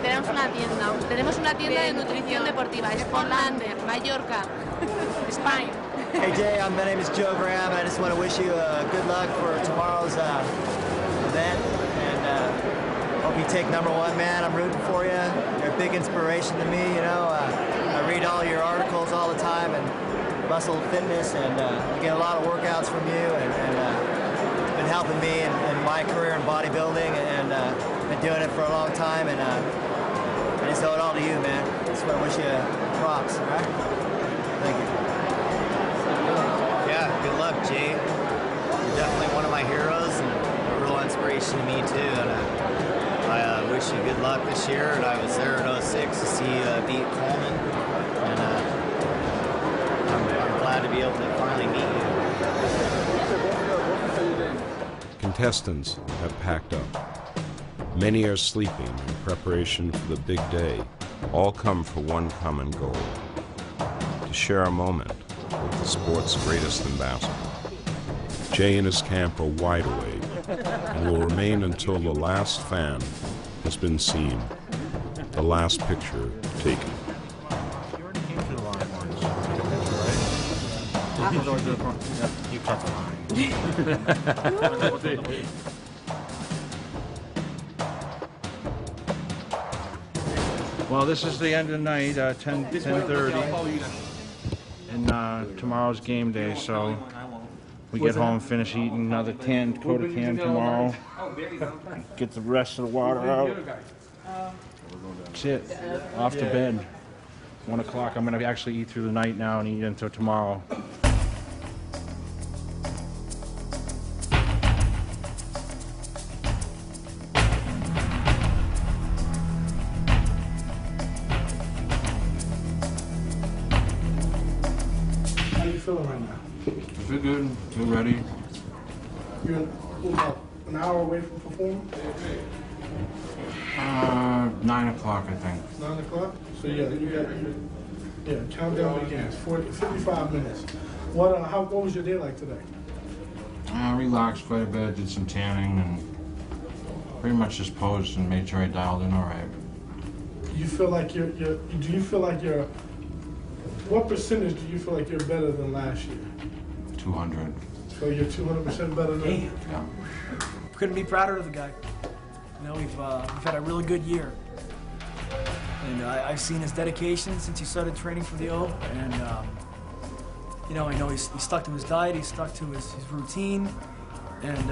tenemos una tienda de nutrición deportiva, Sportlander, Mallorca, España. Hey Jay, my name is Joe Graham. I just want to wish you good luck for tomorrow's event, and hope you take #1, man. I'm rooting for you. You're a big inspiration to me. You know, I read all your articles all the time, and Muscle Fitness, and I get a lot of workouts from you, and it's been helping me in my career in bodybuilding, and been doing it for a long time, and I just owe it all to you, man. Just want to wish you props, all right? Thank you. Yeah, good luck, Jay. You're definitely one of my heroes and a real inspiration to me too. And I wish you good luck this year. And I was there in 06 to see you beat Coleman, and I'm glad to be able to finally meet you. Contestants have packed up. Many are sleeping in preparation for the big day. All come for one common goal: to share a moment with the sport's greatest ambassador. Jay and his camp are wide awake and will remain until the last fan has been seen, the last picture taken. You cut the line. Well, this is the end of the night, 10:30. And tomorrow's game day, so we get home, finish eating another Dakota can tomorrow. Get the rest of the water out. That's it. Off to bed. 1 o'clock. I'm going to actually eat through the night now and eat until tomorrow. How you feeling right now? Feel good. Feel ready. You're about an hour away from performing? 9 o'clock, I think. 9 o'clock? So yeah, you got countdown begins. 55 minutes. What was your day like today? Relaxed quite a bit, did some tanning, and pretty much just posed and made sure I dialed in all right. Do you feel like what percentage do you feel like you're better than last year? 200. So you're 200% better than? Yeah. Couldn't be prouder of the guy. You know, we've had a really good year. And I've seen his dedication since he started training for the O. And, you know, I know he stuck to his diet, he stuck to his routine. And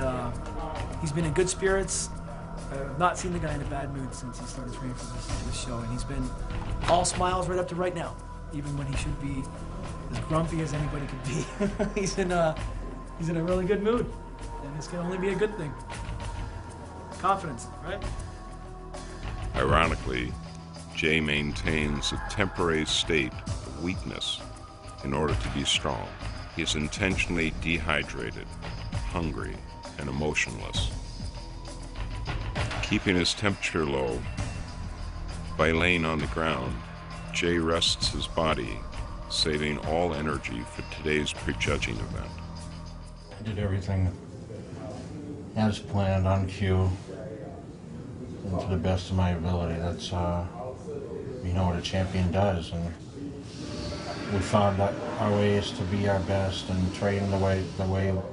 he's been in good spirits. I've not seen the guy in a bad mood since he started training for this show. And he's been all smiles right up to right now, even when he should be as grumpy as anybody could be. He's in a really good mood. And this can only be a good thing. Confidence, right? Ironically, Jay maintains a temporary state of weakness in order to be strong. He is intentionally dehydrated, hungry, and emotionless. Keeping his temperature low by laying on the ground, Jay rests his body, saving all energy for today's prejudging event. I did everything as planned, on cue, and to the best of my ability. That's, you know, what a champion does. And we found that our ways to be our best and train the way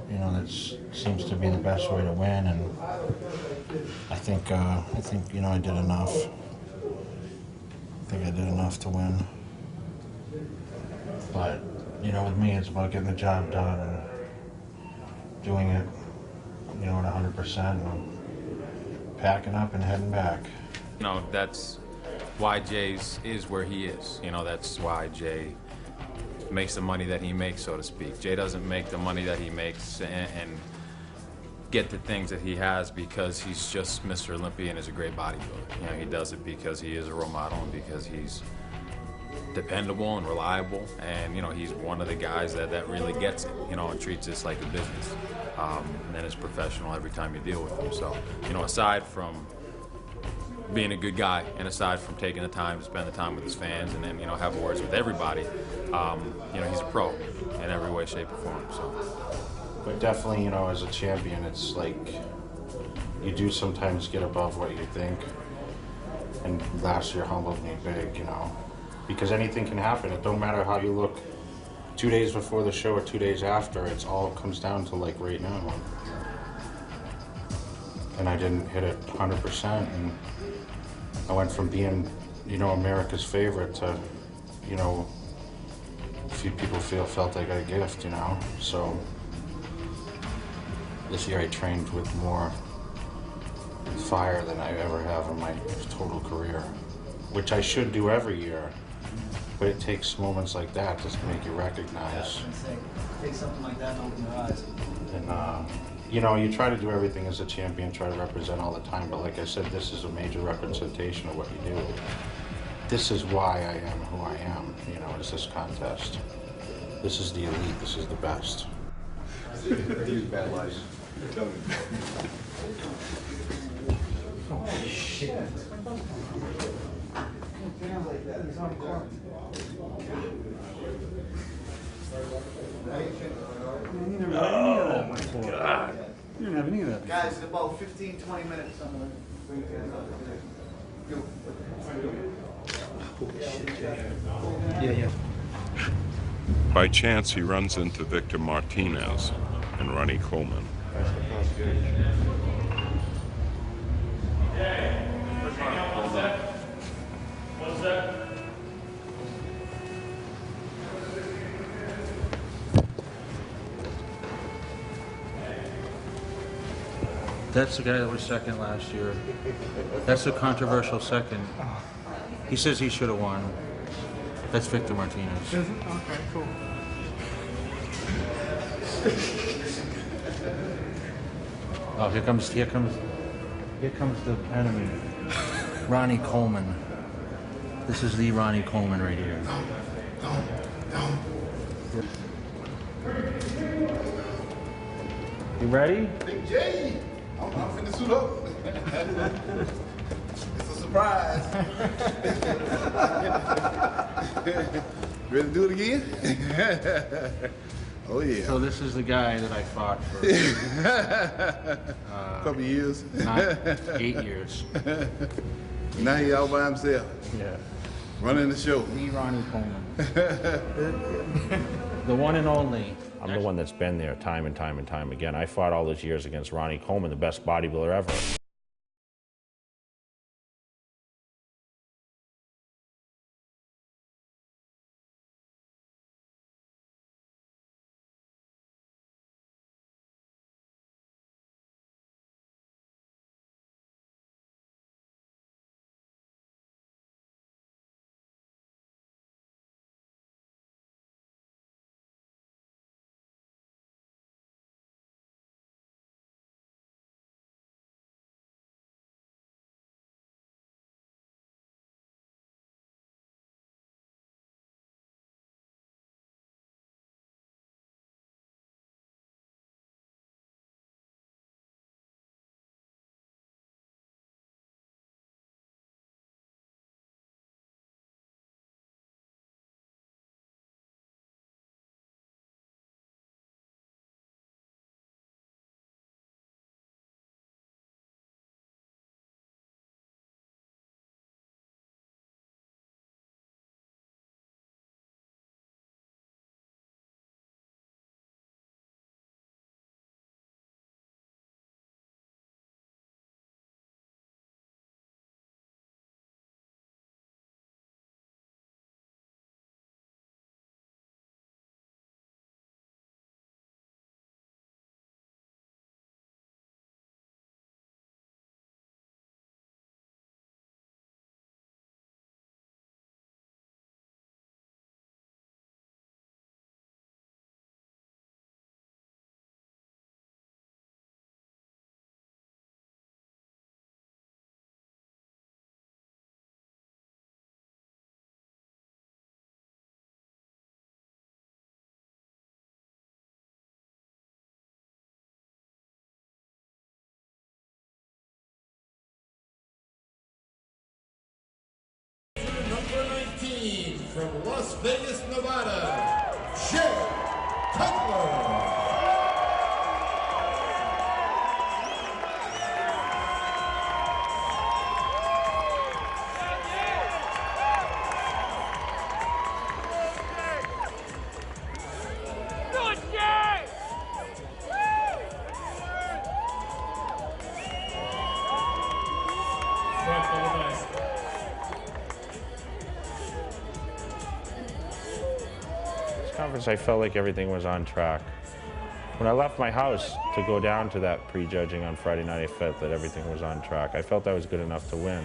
you know, that seems to be the best way to win. And I think you know, I did enough. I think I did enough to win. But you know, with me, it's about getting the job done and doing it, you know, at 100% and packing up and heading back. You know, that's why Jay is where he is. You know, that's why Jay makes the money that he makes, so to speak. Jay doesn't make the money that he makes and get the things that he has because he's just Mr. Olympia and is a great bodybuilder. You know, he does it because he is a role model and because he's dependable and reliable, and he's one of the guys that really gets it, and treats this like a business, and is professional every time you deal with him. So, aside from being a good guy, and aside from taking the time to spend the time with his fans, and then have words with everybody, he's a pro in every way, shape, or form. So, but definitely, as a champion, it's like you do sometimes get above what you think. And last year humbled me big, because anything can happen. It don't matter how you look 2 days before the show or 2 days after. It's all comes down to like right now. And I didn't hit it 100%. And I went from being, America's favorite to, a few people felt I got a gift, So this year I trained with more fire than I ever have in my total career, which I should do every year, but it takes moments like that just to make you recognize. Take something like that and open your eyes. And you try to do everything as a champion, try to represent all the time, but like I said, this is a major representation of what you do. This is why I am who I am, is this contest. This is the elite, this is the best. Use bad lies. Oh, shit. Oh, my God. You didn't have any of that. Guys, in about 15, 20 minutes. Yeah. By chance, he runs into Victor Martinez and Ronnie Coleman. What's that? That's the guy that was second last year. That's a controversial second. He says he should have won. That's Victor Martinez. Is it? Okay, cool. Oh, here comes the enemy. Ronnie Coleman. This is the Ronnie Coleman right here. You ready? Big J, I'm finna suit up. It's a surprise. Ready to do it again? Oh yeah. So this is the guy that I fought for a couple years. Not 8 years. Now he all by himself. Yeah. Running the show. The Ronnie Coleman. The one and only. I'm the one that's been there time and time and time again. I fought all those years against Ronnie Coleman, the best bodybuilder ever. Las Vegas, Nevada, Jay Cutler. Conference, I felt like everything was on track. When I left my house to go down to that prejudging on Friday night, I felt that everything was on track. I felt I was good enough to win.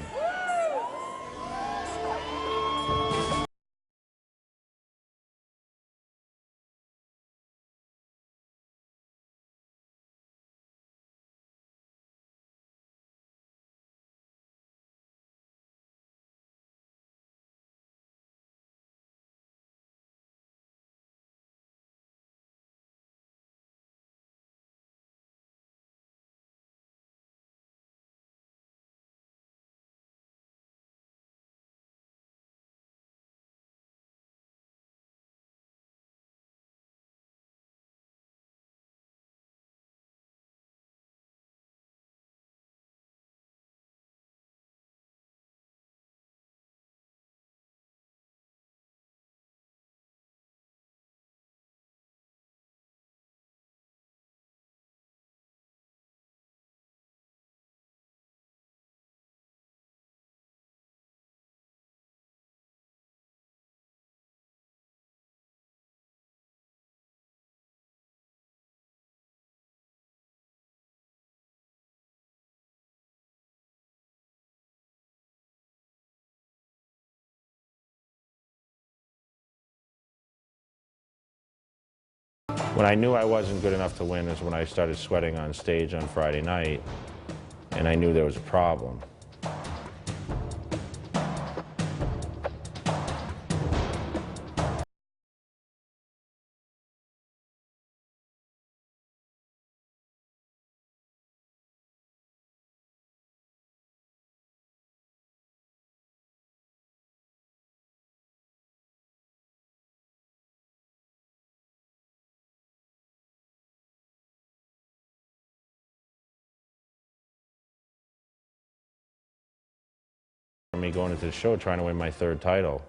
When I knew I wasn't good enough to win is when I started sweating on stage on Friday night, and I knew there was a problem. Me going into the show trying to win my third title.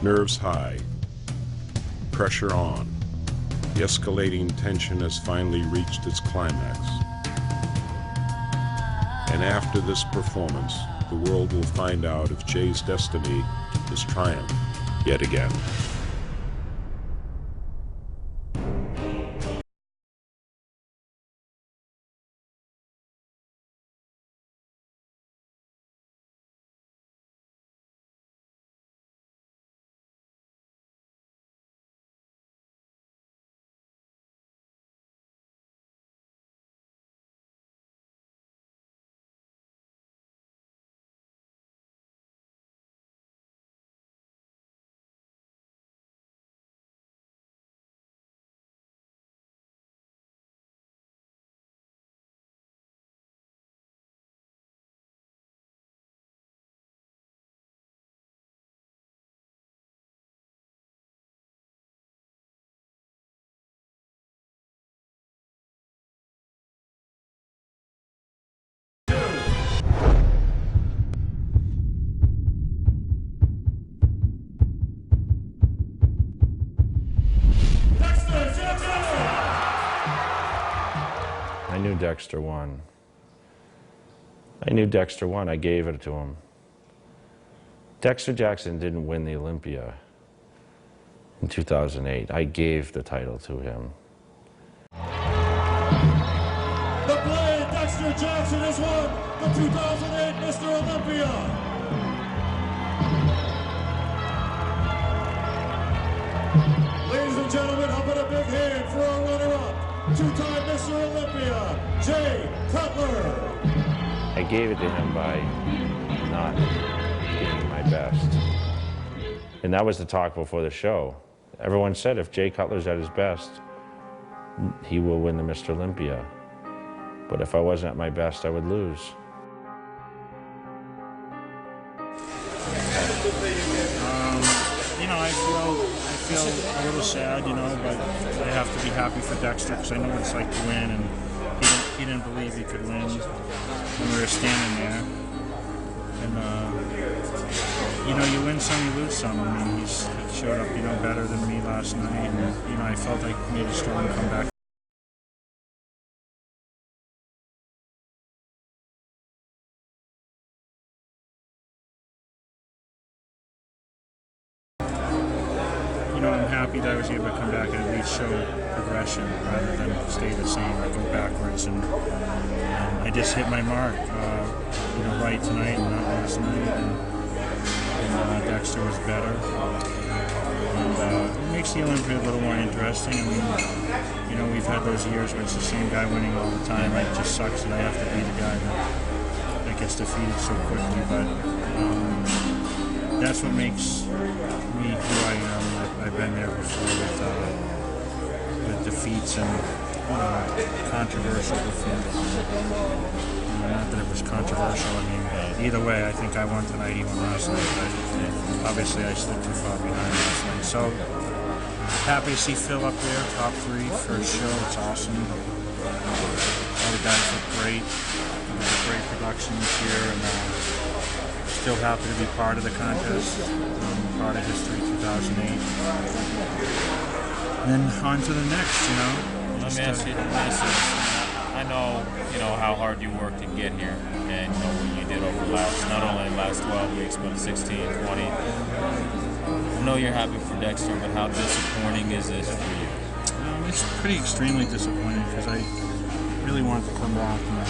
Nerves high, pressure on. The escalating tension has finally reached its climax. And after this performance, the world will find out if Jay's destiny is triumph yet again. I knew Dexter won. I knew Dexter won. I gave it to him. Dexter Jackson didn't win the Olympia in 2008. I gave the title to him. The Blade, Dexter Jackson has won the the 2008 Mr. Olympia. Ladies and gentlemen, how about a big hand for our runner-up, two-time Mr. Olympia, Jay Cutler. I gave it to him by not being my best. And that was the talk before the show. Everyone said if Jay Cutler's at his best, he will win the Mr. Olympia. But if I wasn't at my best, I would lose. You know, I feel a little sad, you know, but I have to be happy for Dexter because I know what it's like to win, and he didn't believe he could win when we were standing there. And you know, you win some, you lose some. I mean, he showed up, you know, better than me last night, and you know, I felt like he made a strong comeback. You know, I'm happy that I was able to come back and at least show progression rather than stay the same or go backwards. And I just hit my mark, you know, right tonight and not last night. And Dexter was better. And it makes the Olympia a little more interesting. I mean, you know, we've had those years where it's the same guy winning all the time. It just sucks that I have to be the guy that gets defeated so quickly. But that's what makes me who I am. I've been there before with defeats and controversial defeats. Not that it was controversial. I mean, either way, I think I won tonight. He won last night. But obviously, I slipped too far behind last night. So happy to see Phil up there, top 3, first show. It's awesome. All the guys look great. Great production this year, and still happy to be part of the contest, part of History 2008. And then on to the next, you know. Let me ask you this. I know, you know, how hard you worked to get here, and you know what you did over the last, not only the last 12 weeks, but 16, 20. I know you're happy for Dexter, but how disappointing is this for you? It's pretty extremely disappointing because I really wanted to come back and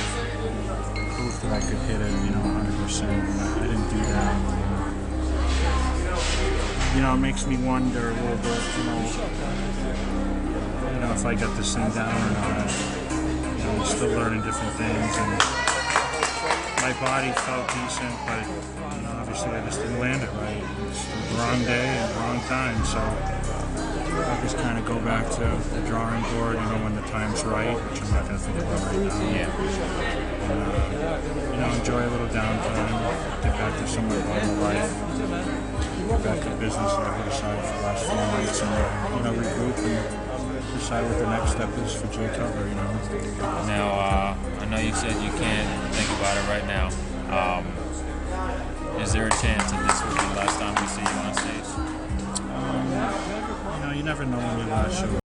prove that I could hit it, you know, 100%. I didn't do that. You know, it makes me wonder a little bit, you know, if I got this thing down or not. You know, I'm still learning different things, and my body felt decent, but you know, obviously I just didn't land it right. It's the wrong day and wrong time, so I just kind of go back to the drawing board, you know, when the time's right, which I'm not going to think about right now. Yeah. And, you know, enjoy a little downtime, get back to some of my normal life, get back to business that I've decided for the last 4 months, and, you know, regroup and decide what the next step is for Jay Cutler, you know. Now, I know you said you can't think about it right now. Is there a chance that this will be the last time we see you on stage? You know, you never know when your last show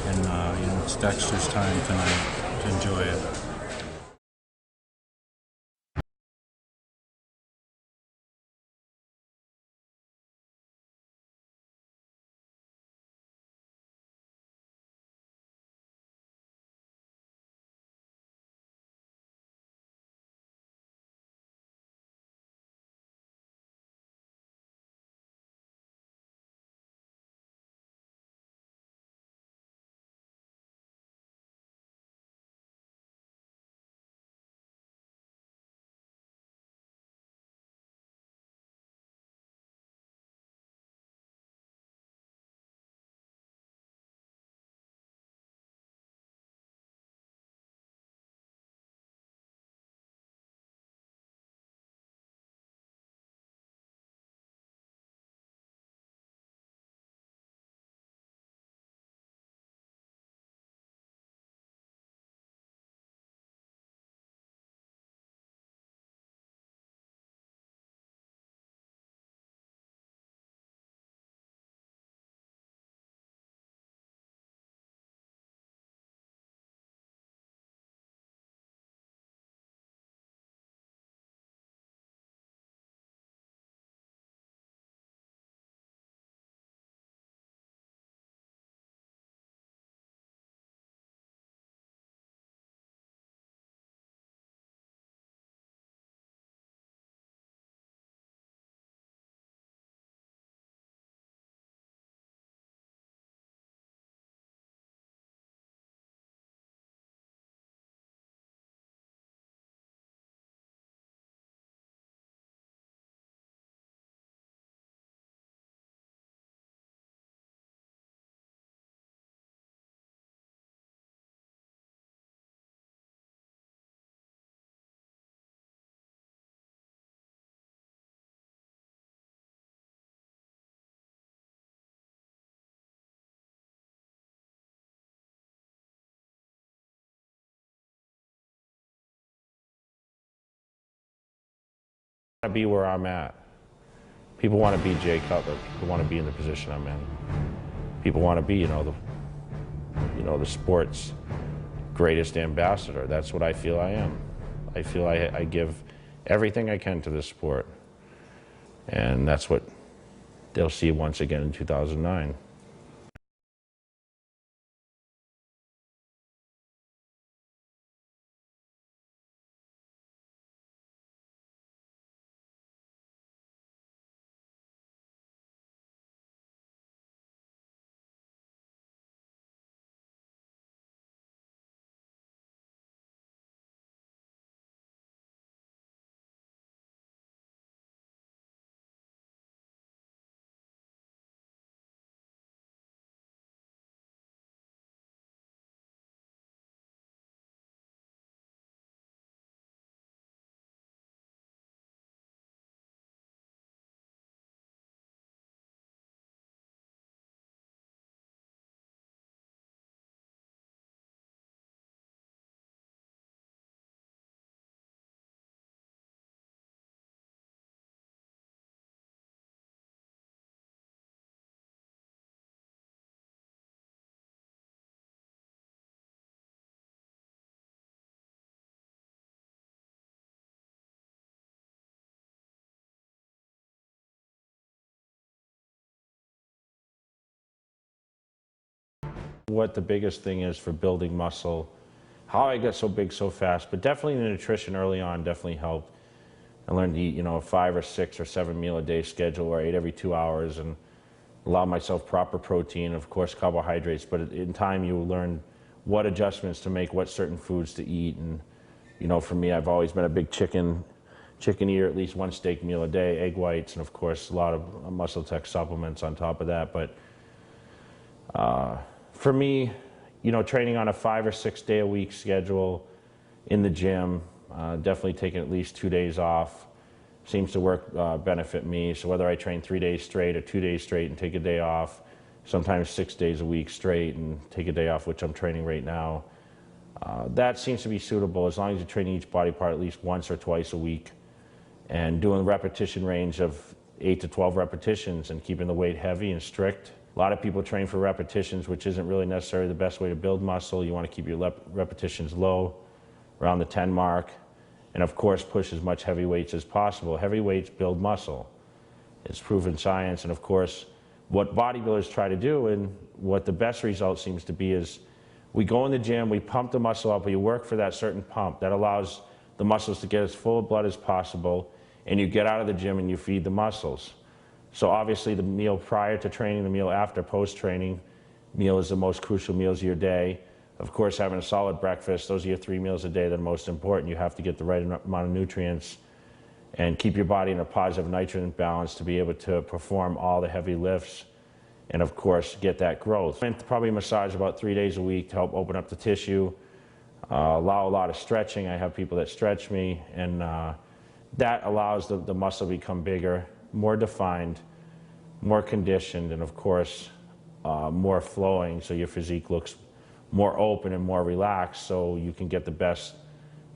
and you know, it's Dexter's time tonight to enjoy it. To be where I'm at. People want to be Jay Cutler. People want to be in the position I'm in. People want to be, the sport's greatest ambassador. That's what I feel I am. I feel I give everything I can to this sport. And that's what they'll see once again in 2009. What the biggest thing is for building muscle, how I got so big so fast, but definitely the nutrition early on definitely helped. I learned to eat, a 5 or 6 or 7 meal a day schedule where I ate every 2 hours and allow myself proper protein, of course carbohydrates, but in time you learn what adjustments to make, what certain foods to eat. And for me, I've always been a big chicken eater, at least 1 steak meal a day, egg whites, and of course a lot of muscle tech supplements on top of that. But for me, training on a 5 or 6 day a week schedule in the gym, definitely taking at least 2 days off seems to work, benefit me. So whether I train 3 days straight or 2 days straight and take a day off, sometimes 6 days a week straight and take a day off, which I'm training right now, that seems to be suitable as long as you're training each body part at least once or twice a week and doing a repetition range of 8 to 12 repetitions and keeping the weight heavy and strict. A lot of people train for repetitions, which isn't really necessarily the best way to build muscle. You want to keep your repetitions low, around the 10 mark, and of course push as much heavy weights as possible. Heavy weights build muscle. It's proven science, and of course what bodybuilders try to do and what the best result seems to be is we go in the gym, we pump the muscle up, we work for that certain pump that allows the muscles to get as full of blood as possible, and you get out of the gym and you feed the muscles. So obviously the meal prior to training, the meal after post-training, meal is the most crucial meals of your day. Of course, having a solid breakfast, those are your 3 meals a day that are most important. You have to get the right amount of nutrients and keep your body in a positive nitrogen balance to be able to perform all the heavy lifts and of course get that growth. And probably massage about 3 days a week to help open up the tissue, allow a lot of stretching. I have people that stretch me, and that allows the muscle to become bigger, more defined, more conditioned, and of course more flowing, so your physique looks more open and more relaxed, so you can get the best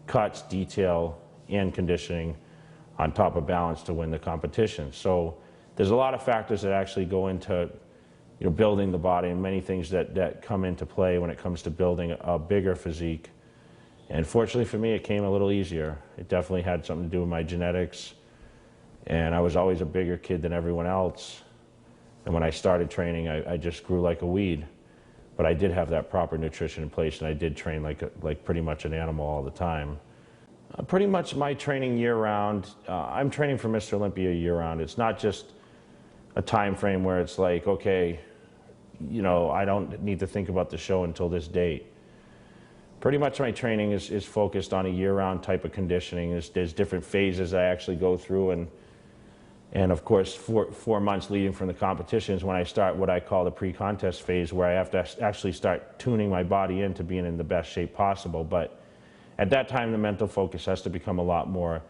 cuts, detail, and conditioning on top of balance to win the competition. So there's a lot of factors that actually go into building the body, and many things that come into play when it comes to building a bigger physique. And fortunately for me, it came a little easier. It definitely had something to do with my genetics, and I was always a bigger kid than everyone else. And when I started training, I just grew like a weed. But I did have that proper nutrition in place, and I did train like pretty much an animal all the time. Pretty much my training year-round, I'm training for Mr. Olympia year-round. It's not just a time frame where it's like, okay, I don't need to think about the show until this date. Pretty much my training is focused on a year-round type of conditioning. There's different phases I actually go through, and of course 4 months leading from the competitions when I start what I call the pre-contest phase, where I have to actually start tuning my body into being in the best shape possible. But at that time the mental focus has to become a lot more.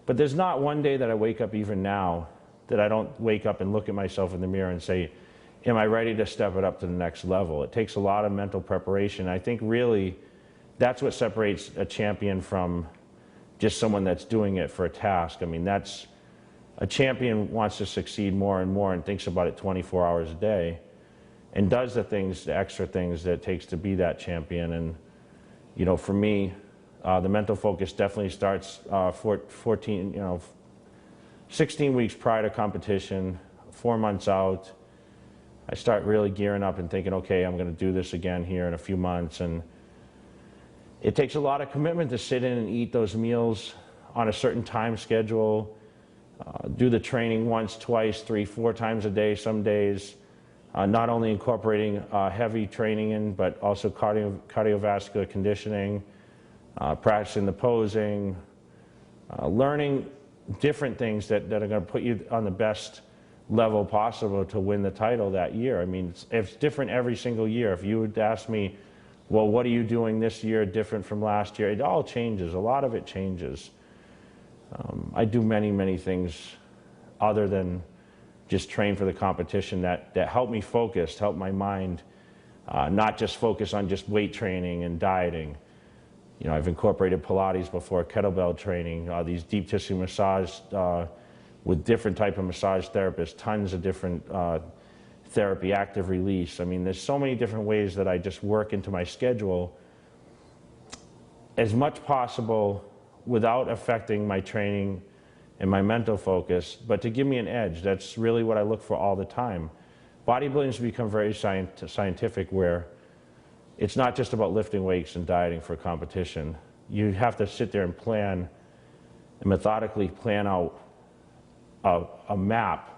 But there's not one day that I wake up even now that I don't wake up and look at myself in the mirror and say, am I ready to step it up to the next level? It takes a lot of mental preparation. I think really that's what separates a champion from just someone that's doing it for a task. I mean, that's a champion wants to succeed more and more and thinks about it 24 hours a day and does the things, the extra things that it takes to be that champion. And, you know, for me, the mental focus definitely starts 16 weeks prior to competition, 4 months out. I start really gearing up and thinking, okay, I'm going to do this again here in a few months. And it takes a lot of commitment to sit in and eat those meals on a certain time schedule, do the training once, twice, 3, 4 times a day some days, not only incorporating heavy training in, but also cardiovascular conditioning, practicing the posing, learning different things that are going to put you on the best level possible to win the title that year. I mean, it's different every single year. If you would ask me, well, what are you doing this year different from last year? It all changes. A lot of it changes. I do many, many things other than just train for the competition that help me focus, help my mind, not just focus on just weight training and dieting. You know, I've incorporated Pilates before, kettlebell training, these deep tissue massage with different type of massage therapists, tons of different therapy, active release. I mean, there's so many different ways that I just work into my schedule as much possible without affecting my training and my mental focus, but to give me an edge. That's really what I look for all the time. Bodybuilding has become very scientific, where it's not just about lifting weights and dieting for competition. You have to sit there and plan and methodically plan out a map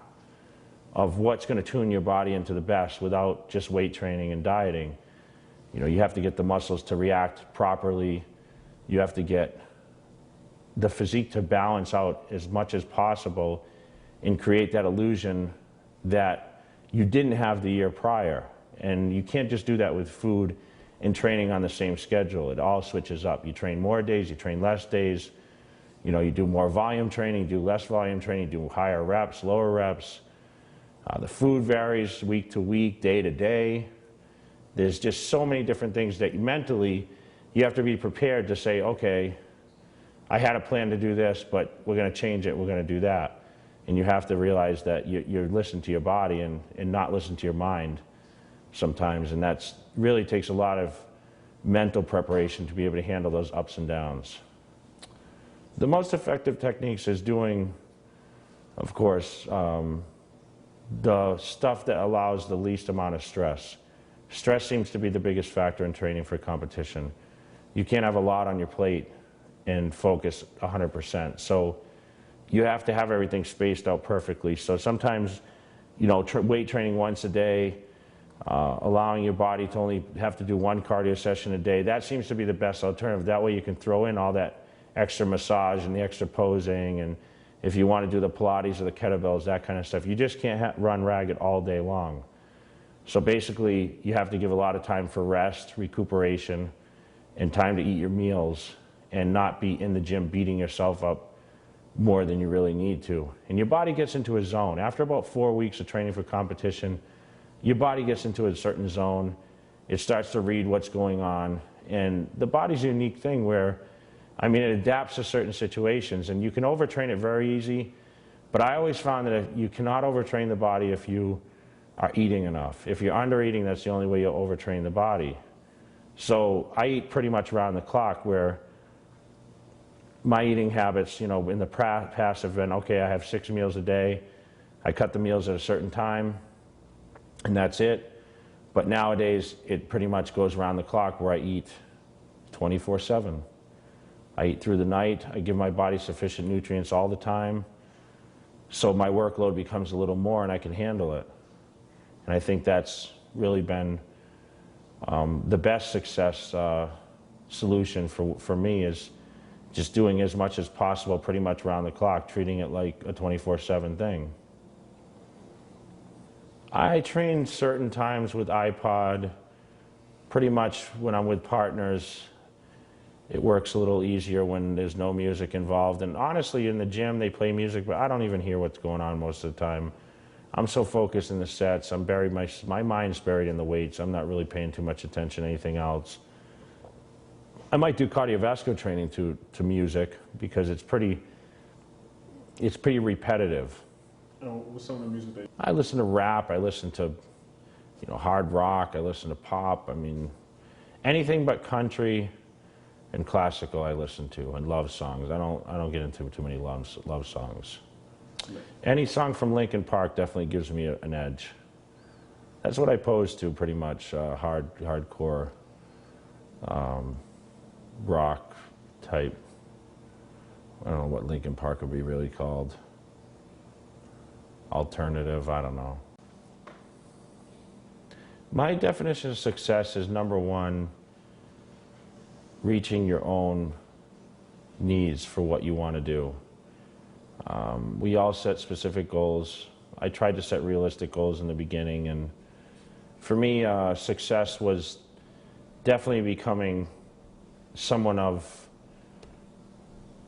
of what's going to tune your body into the best without just weight training and dieting. You know, you have to get the muscles to react properly. You have to get the physique to balance out as much as possible and create that illusion that you didn't have the year prior. And you can't just do that with food and training on the same schedule. It all switches up. You train more days, you train less days. You know, you do more volume training, you do less volume training, you do higher reps, lower reps. The food varies week to week, day to day. There's just so many different things that mentally you have to be prepared to say, okay, I had a plan to do this, but we're going to change it, we're going to do that. And you have to realize that you listen to your body and not listen to your mind sometimes. And that really takes a lot of mental preparation to be able to handle those ups and downs. The most effective techniques is doing, of course, the stuff that allows the least amount of stress. Stress seems to be the biggest factor in training for competition. You can't have a lot on your plate and focus 100%. So you have to have everything spaced out perfectly. So sometimes, you know, weight training once a day, allowing your body to only have to do 1 cardio session a day, that seems to be the best alternative. That way you can throw in all that extra massage and the extra posing, and if you want to do the Pilates or the kettlebells, that kind of stuff. You just can't run ragged all day long. So basically, you have to give a lot of time for rest, recuperation, and time to eat your meals, and not be in the gym beating yourself up more than you really need to. And your body gets into a zone. After about 4 weeks of training for competition, your body gets into a certain zone. It starts to read what's going on. And the body's a unique thing where, I mean, it adapts to certain situations, and you can overtrain it very easy. But I always found that you cannot overtrain the body if you are eating enough. If you're under-eating, that's the only way you'll overtrain the body. So I eat pretty much around the clock, where my eating habits, you know, in the past have been, okay, I have 6 meals a day. I cut the meals at a certain time, and that's it. But nowadays, it pretty much goes around the clock, where I eat 24/7. I eat through the night. I give my body sufficient nutrients all the time, so my workload becomes a little more and I can handle it. And I think that's really been the best success solution for me, is just doing as much as possible pretty much around the clock, treating it like a 24/7 thing. I train certain times with iPod. Pretty much when I'm with partners, it works a little easier when there's no music involved. And honestly, in the gym, they play music, but I don't even hear what's going on most of the time. I'm so focused in the sets. I'm buried, my mind's buried in the weights. I'm not really paying too much attention to anything else. I might do cardiovascular training to music, because it's pretty it's pretty repetitive. What's some of the music that I listen to rap, I listen to, you know, hard rock, I listen to pop. I mean, anything but country and classical I listen to, and love songs. I don't get into too many love songs. Any song from Linkin Park definitely gives me an edge. That's what I pose to pretty much, hardcore rock type. I don't know what Linkin Park would be really called. Alternative, I don't know. My definition of success is, number one, reaching your own needs for what you want to do. We all set specific goals. I tried to set realistic goals in the beginning, and for me, success was definitely becoming someone of,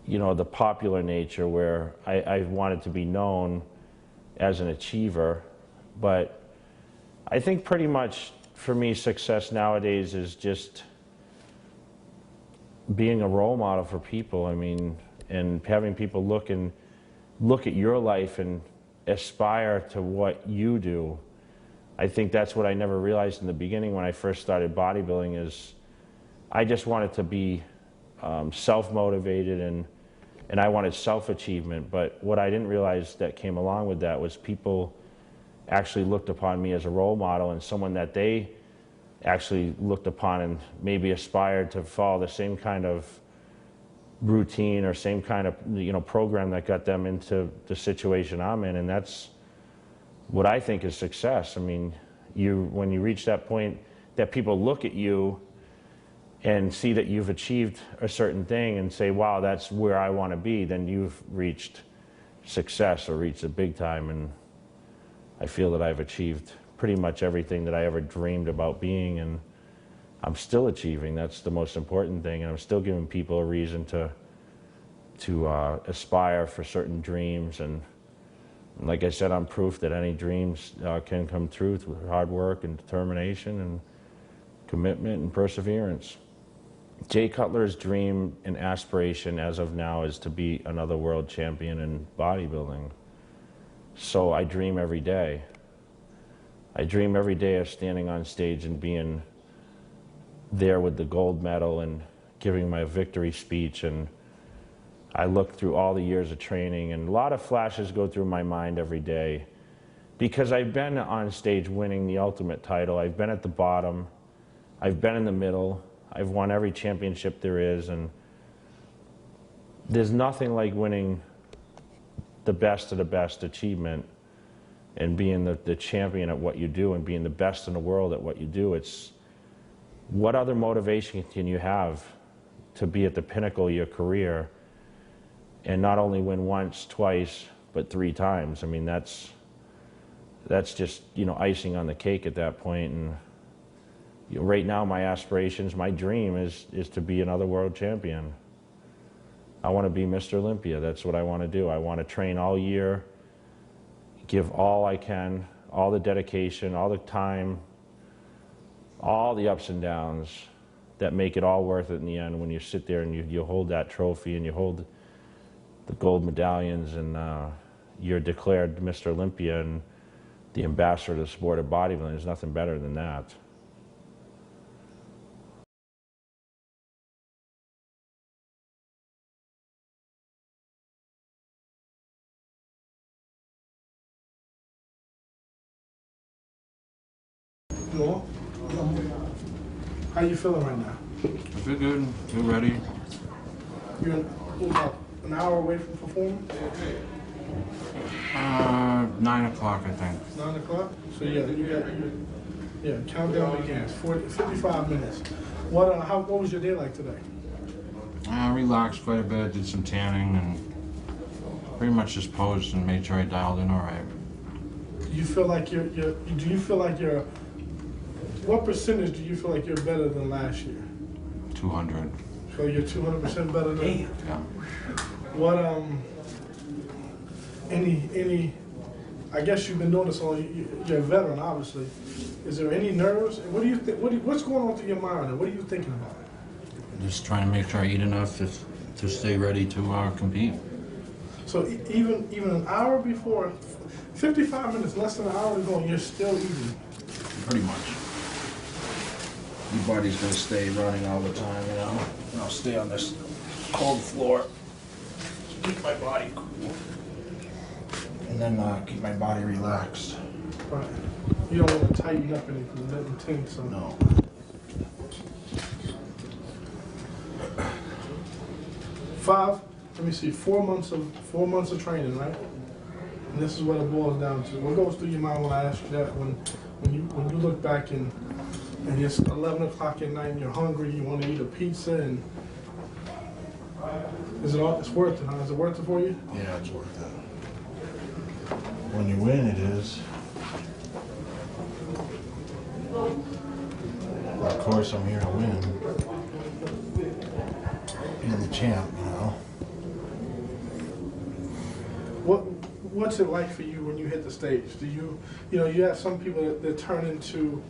you know, the popular nature, where I wanted to be known as an achiever. But I think pretty much for me, success nowadays is just being a role model for people. I mean, and having people look at your life and aspire to what you do. I think that's what I never realized in the beginning when I first started bodybuilding, is I just wanted to be self-motivated and I wanted self-achievement. But what I didn't realize that came along with that was people actually looked upon me as a role model and someone that they actually looked upon and maybe aspired to follow the same kind of routine or same kind of, you know, program that got them into the situation I'm in. And that's what I think is success. I mean, when you reach that point that people look at you and see that you've achieved a certain thing and say, wow, that's where I want to be, then you've reached success or reached the big time. And I feel that I've achieved pretty much everything that I ever dreamed about being, and I'm still achieving. That's the most important thing, and I'm still giving people a reason to aspire for certain dreams. And like I said, I'm proof that any dreams can come true through hard work and determination and commitment and perseverance. Jay Cutler's dream and aspiration as of now is to be another world champion in bodybuilding. So I dream every day. I dream every day of standing on stage and being there with the gold medal and giving my victory speech. And I look through all the years of training, and a lot of flashes go through my mind every day, because I've been on stage winning the ultimate title. I've been at the bottom. I've been in the middle. I've won every championship there is, and there's nothing like winning the best of the best achievement and being the champion at what you do and being the best in the world at what you do. It's what other motivation can you have to be at the pinnacle of your career and not only win once, twice, but 3 times? I mean, that's just, you know, icing on the cake at that point. And you know, right now, my aspirations, my dream is to be another world champion. I want to be Mr. Olympia. That's what I want to do. I want to train all year, give all I can, all the dedication, all the time, all the ups and downs that make it all worth it in the end when you sit there and you hold that trophy and you hold the gold medallions and you're declared Mr. Olympia and the ambassador of the sport of bodybuilding. There's nothing better than that. Hello? How you feeling right now? I feel good. Feel ready. You're about an hour away from performing? 9 o'clock, I think. 9 o'clock? So yeah, countdown begins. 55 minutes. What was your day like today? I relaxed quite a bit, did some tanning, and pretty much just posed and made sure I dialed in all right. Do you feel like what percentage do you feel like you're better than last year? 200. So you're 200% better than? Yeah. What, I guess you've been doing this all, you're a veteran, obviously. Is there any nerves? What do you think, what's going on through your mind now? What are you thinking about? Just trying to make sure I eat enough to stay ready to compete. So even an hour before, 55 minutes, less than an hour to go, and you're still eating. Pretty much. Your body's gonna stay running all the time, you know? And I'll stay on this cold floor to keep my body cool. And then keep my body relaxed. Right. You don't want to tighten up anything, let them think so. No. Let me see, 4 months of training, right? And this is what it boils down to. What goes through your mind when I ask you that? When you look back and it's 11 o'clock at night and you're hungry, you want to eat a pizza, and is it all? It's worth it, huh? Is it worth it for you? Yeah, it's worth it. When you win, it is. Of course, I'm here to win. Being the champ, you know. What's it like for you when you hit the stage? Do you have some people that turn into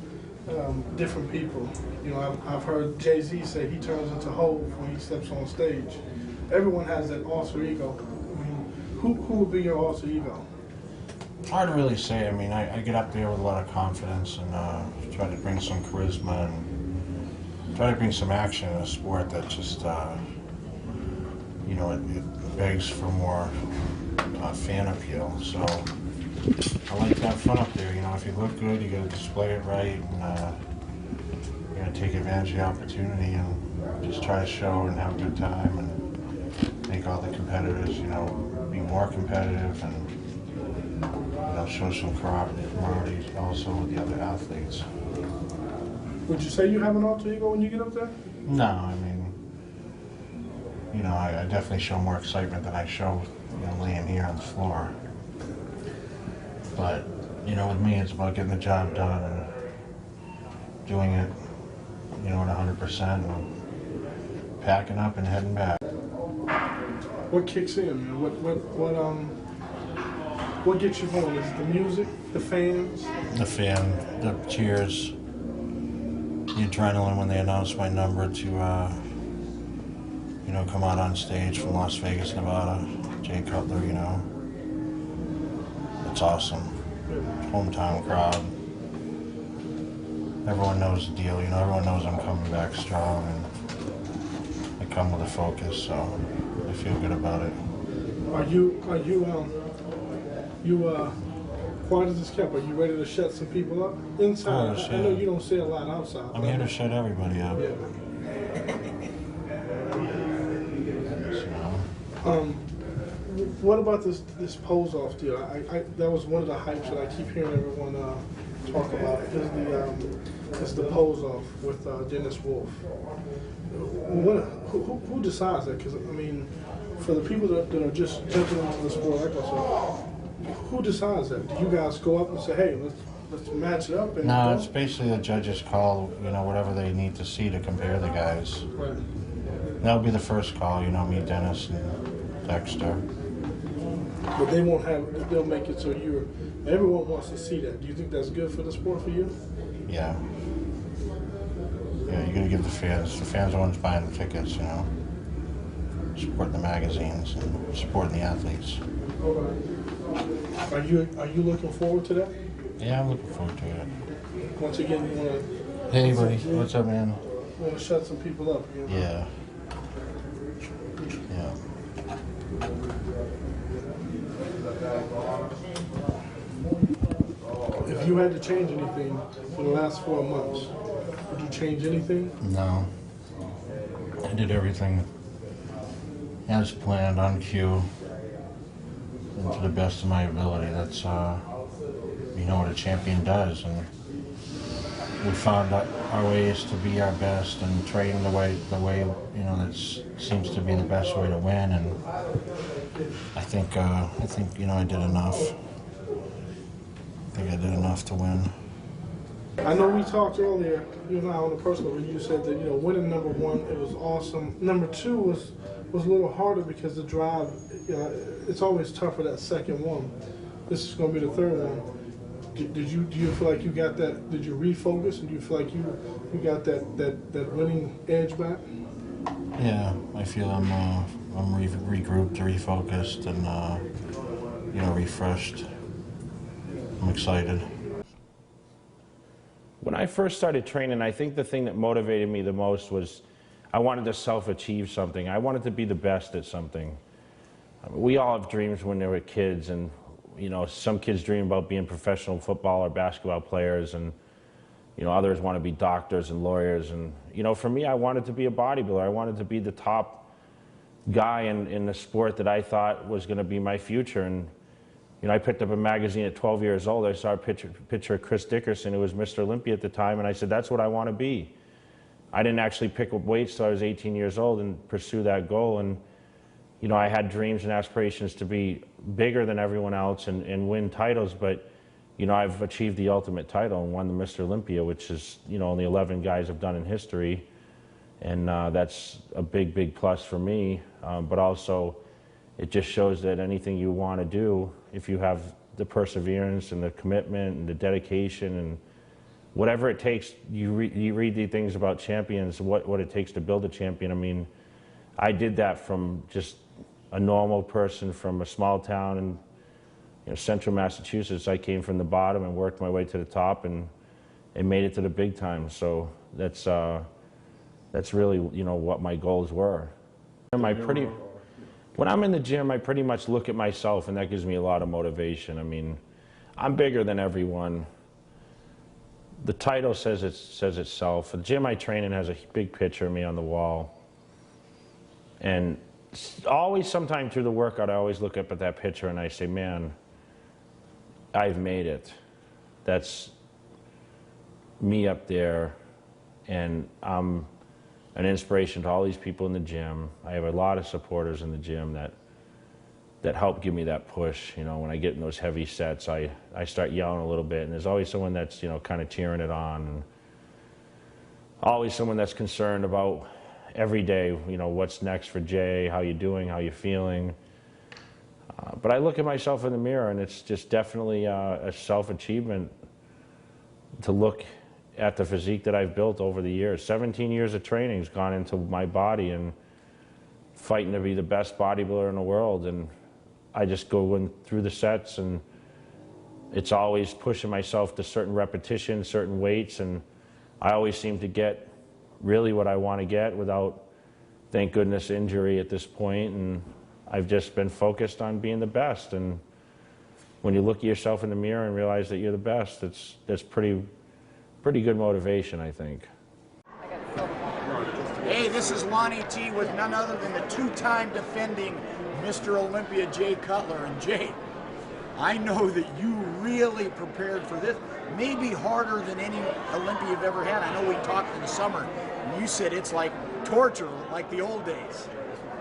different people. You know, I've heard Jay-Z say he turns into Hov when he steps on stage. Everyone has that alter ego. I mean, who would be your alter ego? Hard to really say. I mean, I get up there with a lot of confidence and try to bring some charisma and try to bring some action in a sport that just, you know, it begs for more fan appeal. So I like to have fun up there. You know, if you look good, you got to display it right, and you got to take advantage of the opportunity and just try to show and have a good time and make all the competitors, you know, be more competitive and, you know, show some camaraderie also with the other athletes. Would you say you have an alter ego when you get up there? No, I mean, you know, I definitely show more excitement than I show, you know, laying here on the floor. But, you know, with me, it's about getting the job done and doing it, you know, at 100% and packing up and heading back. What kicks in, man? What gets you going? Is it the music, the fans? The fan, the cheers, the adrenaline when they announce my number to, you know, come out on stage from Las Vegas, Nevada. Jay Cutler, you know. It's awesome. Hometown crowd. Everyone knows the deal, you know. Everyone knows I'm coming back strong, and I come with a focus, so I feel good about it. Are you quiet as it's kept? Are you ready to shut some people up inside? Course, I know you don't say a lot outside. I'm here to shut everybody up. Yeah. What about this pose off deal? That was one of the hypes that I keep hearing everyone talk about. Is the pose off with Dennis Wolf. Who decides that? Because I mean, for the people that are just jumping into the sport, like I said, who decides that? Do you guys go up and say, "Hey, let's match it up"? And no, it's basically the judges call, you know, whatever they need to see to compare the guys. Right. That'll be the first call, you know, me, Dennis, and Dexter. But they won't have. They'll make it so everyone wants to see that. Do you think that's good for the sport for you? Yeah. Yeah, you gotta give the fans are the ones buying the tickets, you know. Supporting the magazines and supporting the athletes. Are you looking forward to that? Yeah, I'm looking forward to it. Once again, you want to... Hey, buddy. What's up, man? You want to shut some people up, you know? Yeah. Yeah. If you had to change anything for the last 4 months, would you change anything? No. I did everything as planned, on cue, and to the best of my ability. That's, you know, what a champion does. And we found our ways to be our best and train the way you know, that seems to be the best way to win. And I think you know, I did enough. I think I did enough to win. I know we talked earlier, you and I, on the personal, when you said that, you know, winning number one, it was awesome. Number two was a little harder because the drive, you know, it's always tougher that second one. This is going to be the third one. Do you feel like you got that? Did you refocus, and do you feel like you got that winning edge back? Yeah, I feel I'm regrouped, refocused, and you know, refreshed. I'm excited. When I first started training, I think the thing that motivated me the most was I wanted to self-achieve something. I wanted to be the best at something. We all have dreams when they were kids, and you know, some kids dream about being professional football or basketball players, and you know, others want to be doctors and lawyers. And you know, for me, I wanted to be a bodybuilder. I wanted to be the top guy in the sport that I thought was going to be my future. And you know, I picked up a magazine at 12 years old. I saw a picture of Chris Dickerson, who was Mr. Olympia at the time, and I said, that's what I want to be. I didn't actually pick up weights till I was 18 years old and pursue that goal. And you know, I had dreams and aspirations to be bigger than everyone else and win titles, but you know, I've achieved the ultimate title and won the Mr. Olympia, which is, you know, only 11 guys have done in history. And that's a big, big plus for me. But also, it just shows that anything you want to do, if you have the perseverance and the commitment and the dedication and whatever it takes, you read the things about champions, what it takes to build a champion. I mean, I did that from just a normal person from a small town in central Massachusetts. I came from the bottom and worked my way to the top and made it to the big time. So that's really, you know, what my goals were. When I'm in the gym, I pretty much look at myself, and that gives me a lot of motivation. I mean, I'm bigger than everyone. The title says itself. The gym I train in has a big picture of me on the wall. And always, sometime through the workout, I always look up at that picture and I say, man, I've made it. That's me up there, and I'm an inspiration to all these people in the gym. I have a lot of supporters in the gym that help give me that push. You know, when I get in those heavy sets, I start yelling a little bit, and there's always someone that's, you know, kind of cheering it on, and always someone that's concerned about every day, you know, what's next for Jay, how you doing, how you feeling. But I look at myself in the mirror, and it's just definitely a self-achievement to look at the physique that I've built over the years. 17 years of training has gone into my body and fighting to be the best bodybuilder in the world. And I just go in through the sets, and it's always pushing myself to certain repetitions, certain weights, and I always seem to get really what I want to get without, thank goodness, injury at this point. And I've just been focused on being the best. And when you look at yourself in the mirror and realize that you're the best, that's pretty good motivation, I think. Hey, this is Lonnie T with none other than the two-time defending Mr. Olympia, Jay Cutler. And Jay, I know that you really prepared for this, maybe harder than any Olympia you've ever had. I know we talked in the summer, and you said it's like torture, like the old days.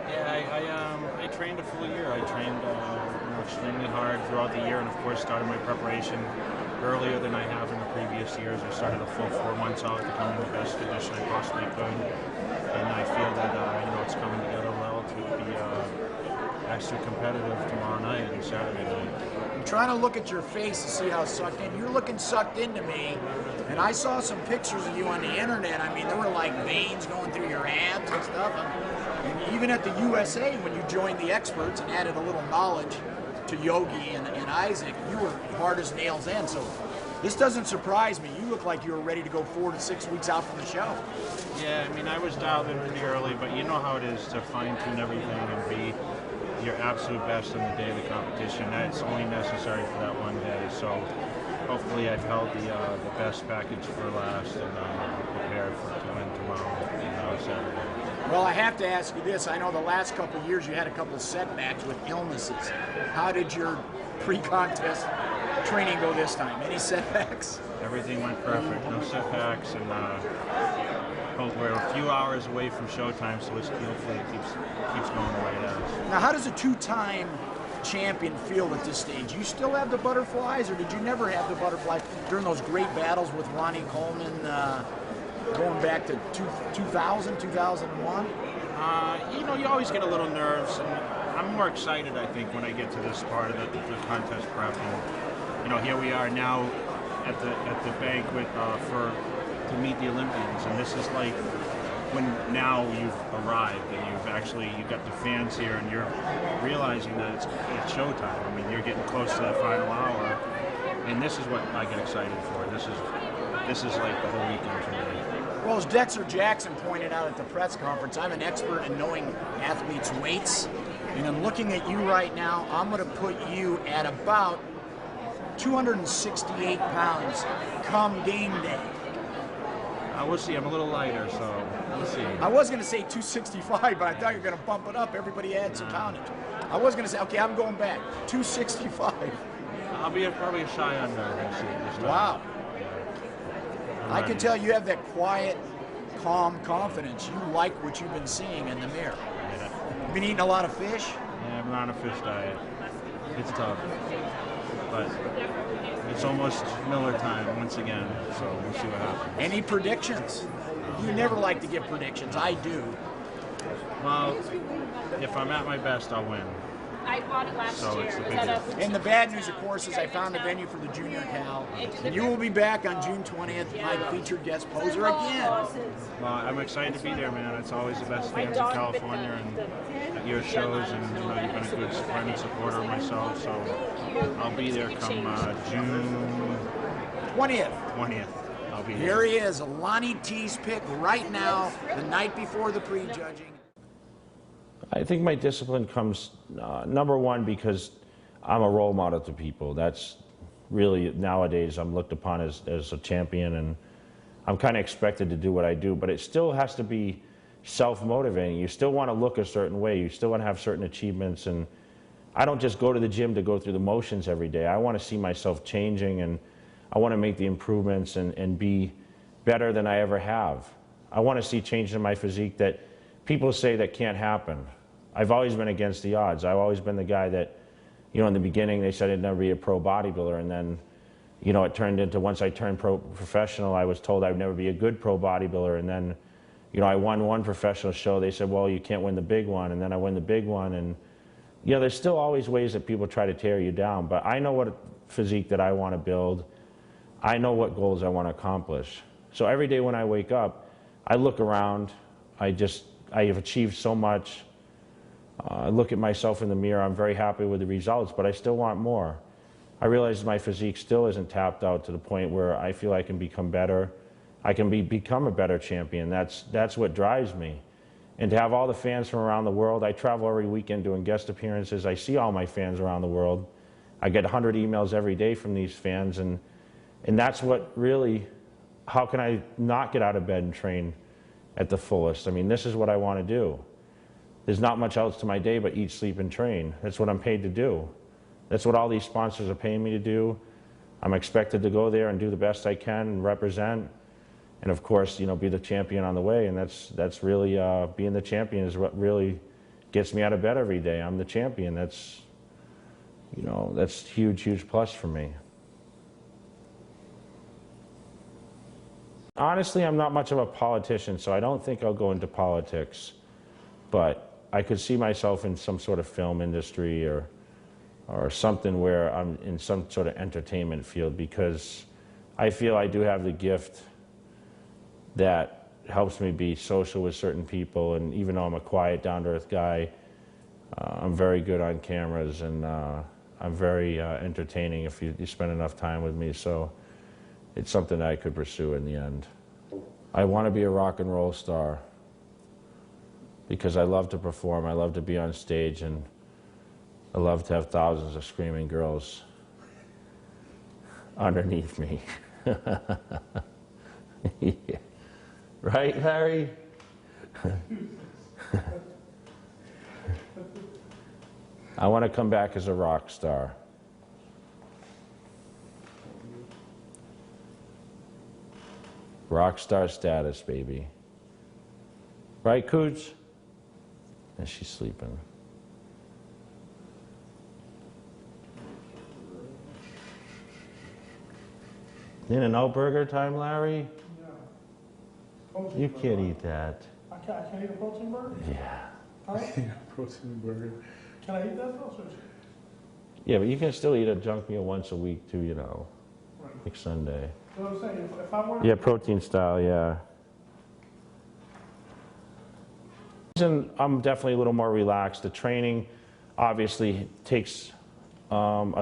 Yeah, I trained a full year. I trained extremely hard throughout the year, and of course started my preparation earlier than I have in the previous years. I started a full 4 months out to come in the best condition I possibly could, and I feel that you know, it's coming together well to be extra competitive tomorrow night and Saturday night. I'm trying to look at your face to see how sucked in. You're looking sucked into me, and I saw some pictures of you on the internet. I mean, there were like veins going through your abs and stuff. And even at the USA, when you joined the experts and added a little knowledge to Yogi and Isaac, you were hard as nails then. So this doesn't surprise me. You look like you were ready to go 4 to 6 weeks out from the show. Yeah, I mean, I was dialed in pretty early, but you know how it is to fine-tune everything and be your absolute best on the day of the competition. That's only necessary for that one day. So hopefully I've held the best package for last, and prepared to win tomorrow and Saturday. Well, I have to ask you this. I know the last couple of years you had a couple of setbacks with illnesses. How did your pre-contest training go this time? Any setbacks? Everything went perfect. No setbacks, and we're a few hours away from showtime, so hopefully it keeps going the way it is. Now, how does a two-time champion feel at this stage? You still have the butterflies, or did you never have the butterflies during those great battles with Ronnie Coleman? Going back to 2000, 2001? You know, you always get a little nerves, and I'm more excited, I think, when I get to this part of the contest prep. And, you know, here we are now at the banquet to meet the Olympians, and this when now you've arrived and you've got the fans here and you're realizing that it's showtime. I mean, you're getting close to that final hour, and this is what I get excited for. This is like the whole weekend for me. Well, as Dexter Jackson pointed out at the press conference, I'm an expert in knowing athletes' weights, and in looking at you right now, I'm going to put you at about 268 pounds come game day. We'll see. I'm a little lighter, so we'll see. I was going to say 265, but I thought you were going to bump it up. Everybody adds a poundage. I was going to say, okay, I'm going back. 265. I'll be probably a shy under this time. Wow. I can tell you have that quiet, calm confidence. You like what you've been seeing in the mirror. Yeah. You've been eating a lot of fish? Yeah, I'm on a fish diet. It's tough. But it's almost Miller time once again, so we'll see what happens. Any predictions? You never like to give predictions. I do. Well, if I'm at my best, I'll win. I bought it last So year. it's the big And the bad news, of course, is I found a venue for the Junior Cal. And you will be back on June 20th, my featured guest poser again. Well, I'm excited to be there, man. It's always the best fans in California and at your shows, and you know, you've been a good friend and supporter of myself, so I'll be there come June 20th. I'll be Here he is, Lonnie T's pick right now, the night before the prejudging. I think my discipline comes, number one, because I'm a role model to people. That's really, nowadays, I'm looked upon as a champion, and I'm kind of expected to do what I do, but it still has to be self-motivating. You still want to look a certain way. You still want to have certain achievements, and I don't just go to the gym to go through the motions every day. I want to see myself changing, and I want to make the improvements and be better than I ever have. I want to see change in my physique that people say that can't happen. I've always been against the odds. I've always been the guy that, you know, in the beginning they said I'd never be a pro bodybuilder, and then, you know, it turned into, once I turned professional, I was told I'd never be a good pro bodybuilder, and then, you know, I won one professional show. They said, well, you can't win the big one, and then I win the big one, and, you know, there's still always ways that people try to tear you down, but I know what physique that I want to build. I know what goals I want to accomplish. So every day when I wake up, I look around, I have achieved so much. I look at myself in the mirror, I'm very happy with the results, but I still want more. I realize my physique still isn't tapped out to the point where I feel I can become better. I can become a better champion. That's what drives me. And to have all the fans from around the world, I travel every weekend doing guest appearances. I see all my fans around the world. I get 100 emails every day from these fans, and that's what really, how can I not get out of bed and train at the fullest? I mean, this is what I want to do. There's not much else to my day but eat, sleep, and train. That's what I'm paid to do. That's what all these sponsors are paying me to do. I'm expected to go there and do the best I can and represent, and of course, you know, be the champion on the way. And that's really, being the champion is what really gets me out of bed every day. I'm the champion. That's, you know, that's a huge, huge plus for me. Honestly, I'm not much of a politician, so I don't think I'll go into politics. But I could see myself in some sort of film industry or something where I'm in some sort of entertainment field, because I feel I do have the gift that helps me be social with certain people. And even though I'm a quiet, down-to-earth guy, I'm very good on cameras, and I'm very entertaining if you spend enough time with me. So it's something that I could pursue in the end. I want to be a rock and roll star, because I love to perform, I love to be on stage, and I love to have thousands of screaming girls underneath me. Yeah. Right, Larry? I want to come back as a rock star. Rock star status, baby. Right, Cooch? And she's sleeping. In-N-Out burger time, Larry? Yeah. You can't eat that. I can't eat a protein burger? Yeah. Huh? Protein burger. Can I eat that though? Yeah, but you can still eat a junk meal once a week too, you know. Right. Like Sunday. You know what I'm saying? If I were Yeah, protein style, yeah. I'm definitely a little more relaxed. The training obviously takes, the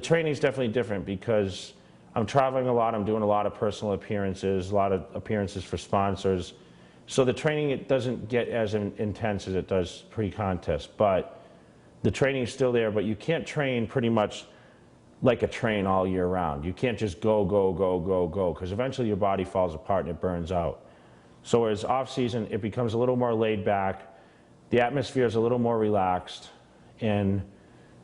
training's definitely different because I'm traveling a lot, I'm doing a lot of personal appearances, a lot of appearances for sponsors. So the training, it doesn't get as intense as it does pre-contest, but the training is still there, but you can't train pretty much like a train all year round. You can't just go, go, go, go, go, because eventually your body falls apart and it burns out. So whereas off season, it becomes a little more laid back, the atmosphere is a little more relaxed, and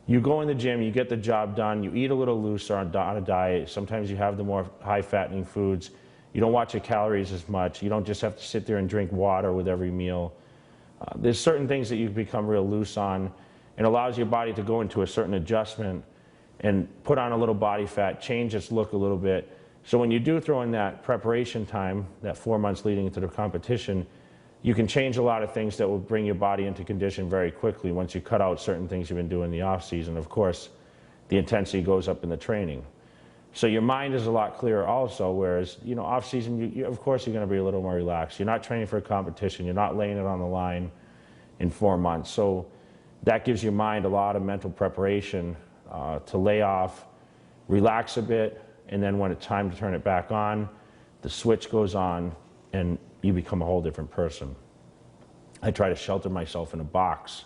you go in the gym, you get the job done, you eat a little looser on a diet, sometimes you have the more high-fattening foods, you don't watch your calories as much, you don't just have to sit there and drink water with every meal. There's certain things that you become real loose on, and allows your body to go into a certain adjustment and put on a little body fat, change its look a little bit. So when you do throw in that preparation time, that 4 months leading into the competition, you can change a lot of things that will bring your body into condition very quickly once you cut out certain things you've been doing in the off season. Of course, the intensity goes up in the training. So your mind is a lot clearer also, whereas, you know, off season, of course you're gonna be a little more relaxed. You're not training for a competition, you're not laying it on the line in 4 months. So that gives your mind a lot of mental preparation to lay off, relax a bit, and then when it's time to turn it back on, the switch goes on and you become a whole different person. I try to shelter myself in a box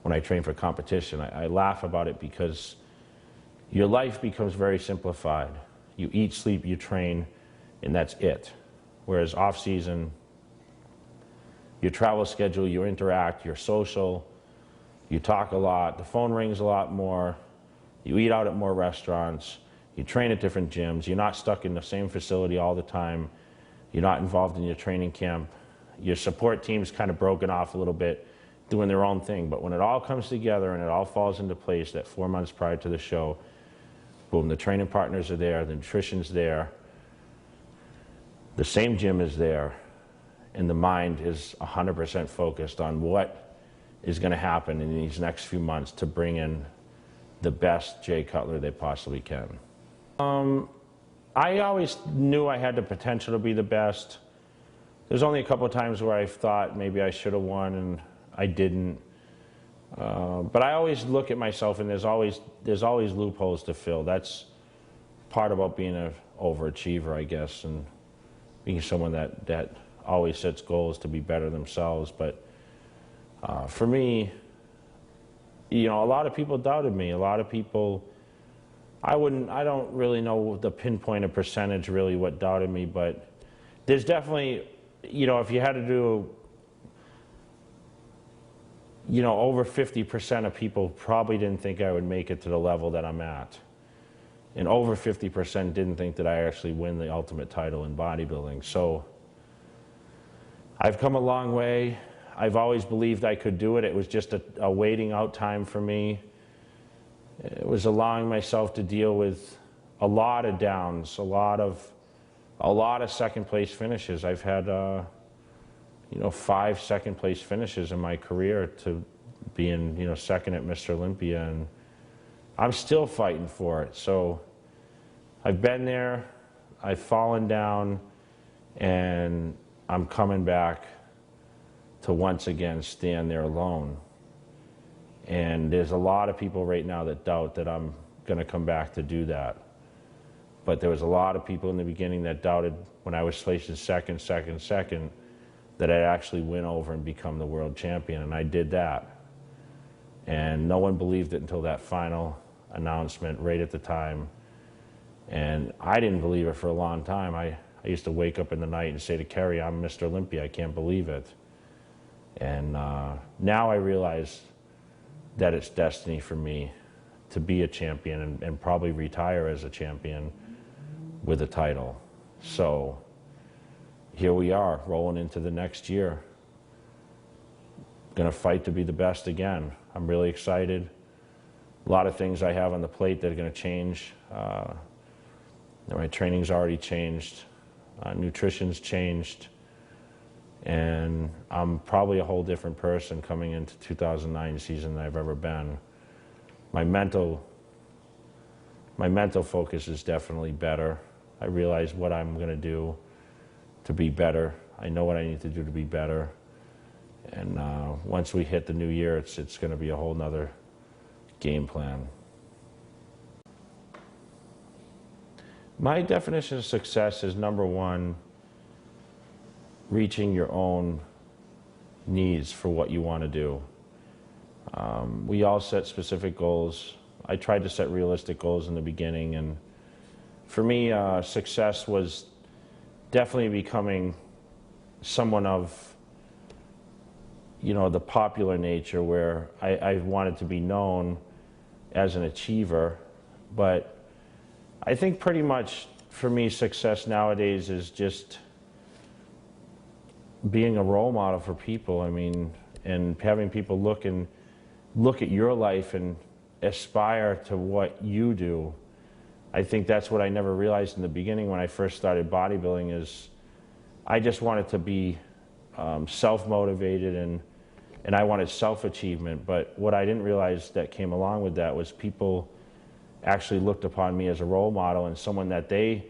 when I train for competition. I laugh about it because your life becomes very simplified. You eat, sleep, you train, and that's it. Whereas off season, your travel schedule, you interact, you're social, you talk a lot, the phone rings a lot more, you eat out at more restaurants, you train at different gyms, you're not stuck in the same facility all the time, you're not involved in your training camp, your support team's kind of broken off a little bit, doing their own thing. But when it all comes together and it all falls into place that 4 months prior to the show, boom, the training partners are there, the nutrition's there, the same gym is there, and the mind is 100% focused on what is going to happen in these next few months to bring in the best Jay Cutler they possibly can. I always knew I had the potential to be the best. There's only a couple of times where I thought maybe I should have won and I didn't. But I always look at myself and there's always loopholes to fill. That's part about being an overachiever, I guess, and being someone that always sets goals to be better themselves. But for me, you know, a lot of people doubted me. A lot of people, I don't really know the pinpoint of percentage really what doubted me, but there's definitely, you know, if you had to do, you know, over 50% of people probably didn't think I would make it to the level that I'm at. And over 50% didn't think that I actually win the ultimate title in bodybuilding. So I've come a long way. I've always believed I could do it. It was just a waiting out time for me. It was allowing myself to deal with a lot of downs, a lot of second place finishes. I've had, you know, 5 second place finishes in my career to being, you know, second at Mr. Olympia, and I'm still fighting for it. So I've been there, I've fallen down, and I'm coming back to once again stand there alone. And there's a lot of people right now that doubt that I'm going to come back to do that. But there was a lot of people in the beginning that doubted when I was placed in second, that I'd actually win over and become the world champion, and I did that. And no one believed it until that final announcement right at the time. And I didn't believe it for a long time. I used to wake up in the night and say to Kerry, I'm Mr. Olympia, I can't believe it. And now I realize that it's destiny for me to be a champion and probably retire as a champion with a title. So here we are, rolling into the next year. Gonna fight to be the best again. I'm really excited. A lot of things I have on the plate that are gonna change. My training's already changed. Nutrition's changed. And I'm probably a whole different person coming into 2009 season than I've ever been. My mental focus is definitely better. I realize what I'm going to do to be better. I know what I need to do to be better. And once we hit the new year, it's going to be a whole nother game plan. My definition of success is, number one, reaching your own needs for what you want to do. We all set specific goals. I tried to set realistic goals in the beginning, and for me, success was definitely becoming someone of, the popular nature, where I wanted to be known as an achiever. But I think pretty much for me, success nowadays is just being a role model for people. I mean, and having people look at your life and aspire to what you do. I think that's what I never realized in the beginning when I first started bodybuilding, is I just wanted to be self-motivated and I wanted self-achievement. But what I didn't realize that came along with that was people actually looked upon me as a role model and someone that they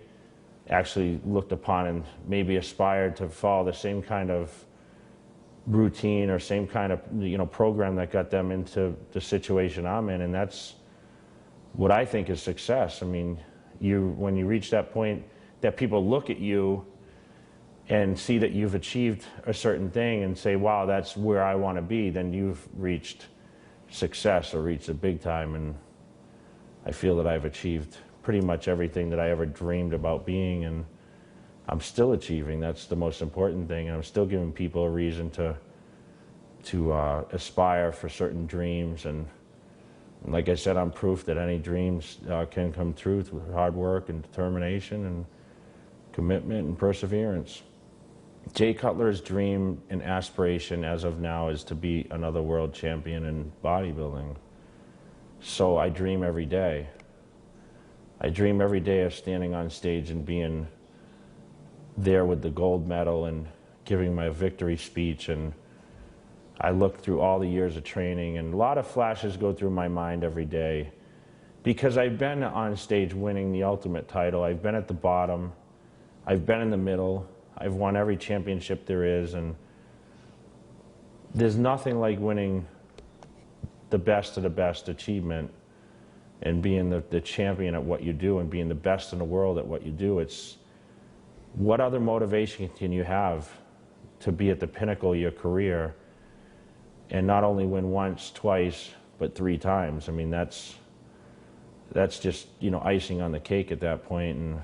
actually looked upon and maybe aspired to follow the same kind of routine or same kind of program that got them into the situation I'm in. And that's what I think is success. I mean, when you reach that point that people look at you and see that you've achieved a certain thing and say, wow, that's where I want to be, then you've reached success or reached the big time. And I feel that I've achieved pretty much everything that I ever dreamed about being, and I'm still achieving. That's the most important thing. And I'm still giving people a reason to aspire for certain dreams. And like I said, I'm proof that any dreams can come true through hard work and determination and commitment and perseverance. Jay Cutler's dream and aspiration as of now is to be another world champion in bodybuilding. So I dream every day. I dream every day of standing on stage and being there with the gold medal and giving my victory speech. And I look through all the years of training, and a lot of flashes go through my mind every day, because I've been on stage winning the ultimate title. I've been at the bottom. I've been in the middle. I've won every championship there is, and there's nothing like winning the best of the best achievement and being the champion at what you do and being the best in the world at what you do. It's what other motivation can you have to be at the pinnacle of your career and not only win once, twice, but 3 times? I mean, that's just, icing on the cake at that point. And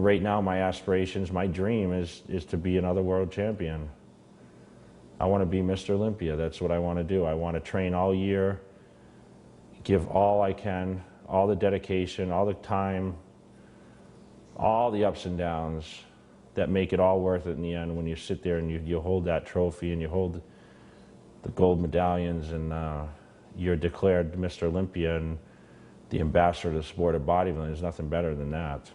right now, my aspirations, my dream is to be another world champion. I want to be Mr. Olympia. That's what I want to do. I want to train all year, give all I can, all the dedication, all the time, all the ups and downs that make it all worth it in the end when you sit there and you hold that trophy and you hold the gold medallions and you're declared Mr. Olympia and the ambassador of the sport of bodybuilding. There's nothing better than that.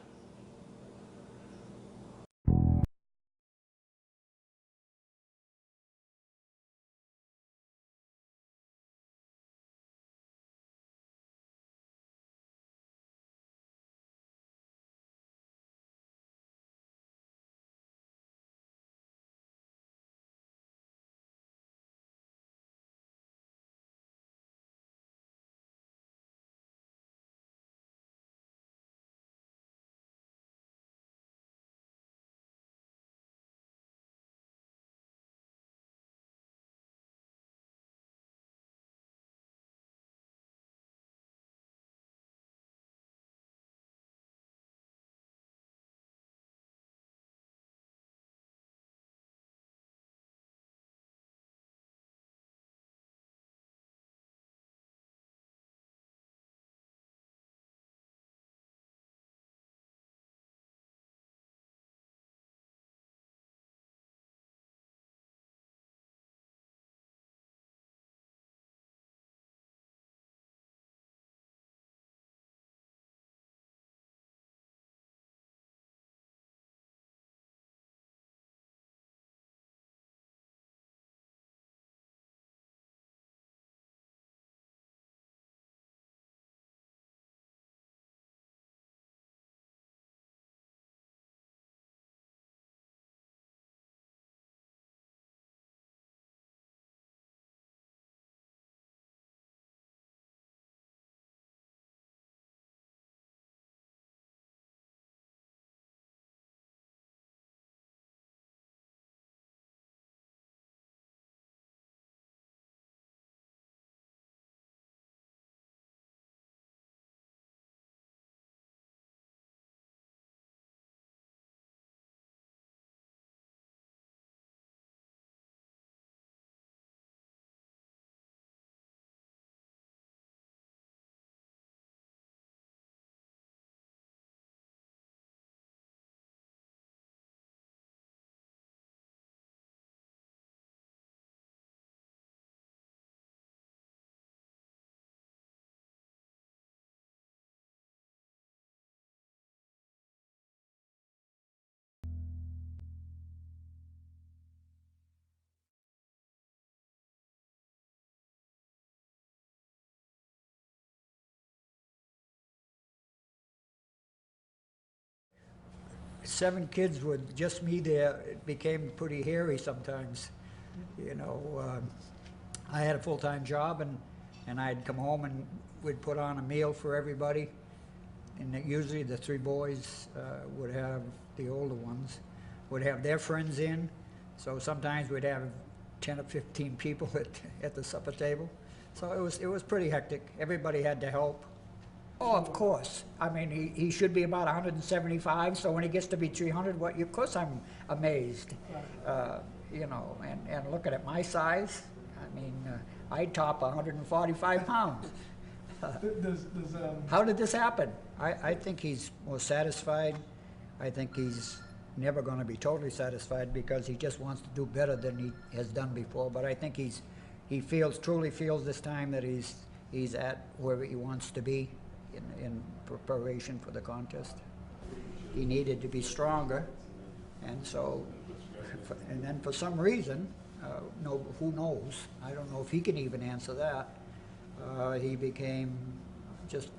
7 kids with just me there, it became pretty hairy sometimes. You know, I had a full-time job, and I'd come home and we'd put on a meal for everybody. And usually the 3 boys would have, the older ones, would have their friends in. So sometimes we'd have 10 or 15 people at the supper table. So it was pretty hectic. Everybody had to help. Oh, of course. I mean, he should be about 175, so when he gets to be 300, of course I'm amazed. You know, and looking at my size, I mean, I'd top 145 pounds. How did this happen? I think he's more satisfied. I think he's never going to be totally satisfied because he just wants to do better than he has done before. But I think he truly feels this time that he's at where he wants to be in preparation for the contest. He needed to be stronger, and so, and then for some reason, who knows? I don't know if he can even answer that. He became just,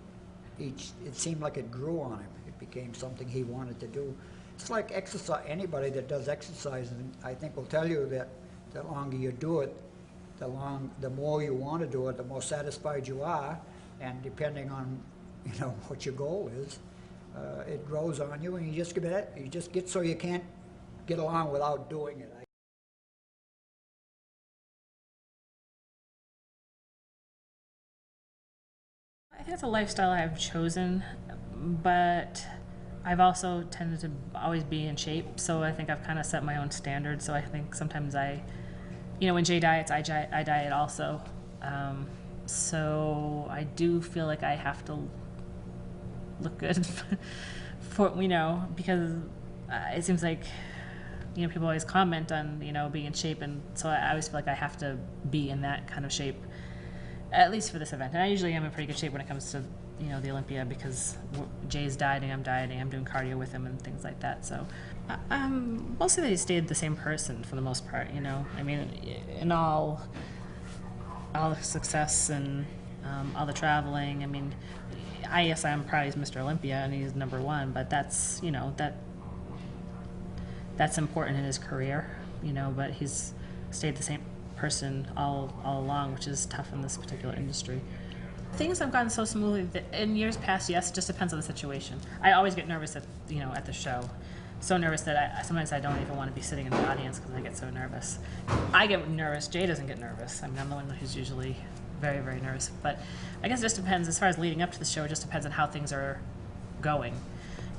it seemed like it grew on him. It became something he wanted to do. It's like exercise. Anybody that does exercise, and I think will tell you that the longer you do it, the more you want to do it, the more satisfied you are, and depending on, you know, what your goal is, it grows on you, and you just get so you can't get along without doing it. I think it's a lifestyle I've chosen, but I've also tended to always be in shape, so I think I've kind of set my own standards. So I think sometimes you know, when Jay diets, I diet also. So I do feel like I have to look good for, you know, because it seems like, you know, people always comment on, you know, being in shape, and so I always feel like I have to be in that kind of shape, at least for this event. And I usually am in pretty good shape when it comes to, you know, the Olympia, because Jay's dieting, I'm doing cardio with him and things like that. So mostly they stayed the same person for the most part, you know. I mean, in all the success and all the traveling, I mean, yes, I'm proud he's Mr. Olympia and he's #1, but that's, you know, that's important in his career, you know, but he's stayed the same person all along, which is tough in this particular industry. Things have gone so smoothly that in years past, yes, it just depends on the situation. I always get nervous at, you know, at the show. So nervous that sometimes I don't even want to be sitting in the audience because I get so nervous. I get nervous. Jay doesn't get nervous. I mean, I'm the one who's usually very, very nervous. But I guess it just depends. As far as leading up to the show, it just depends on how things are going.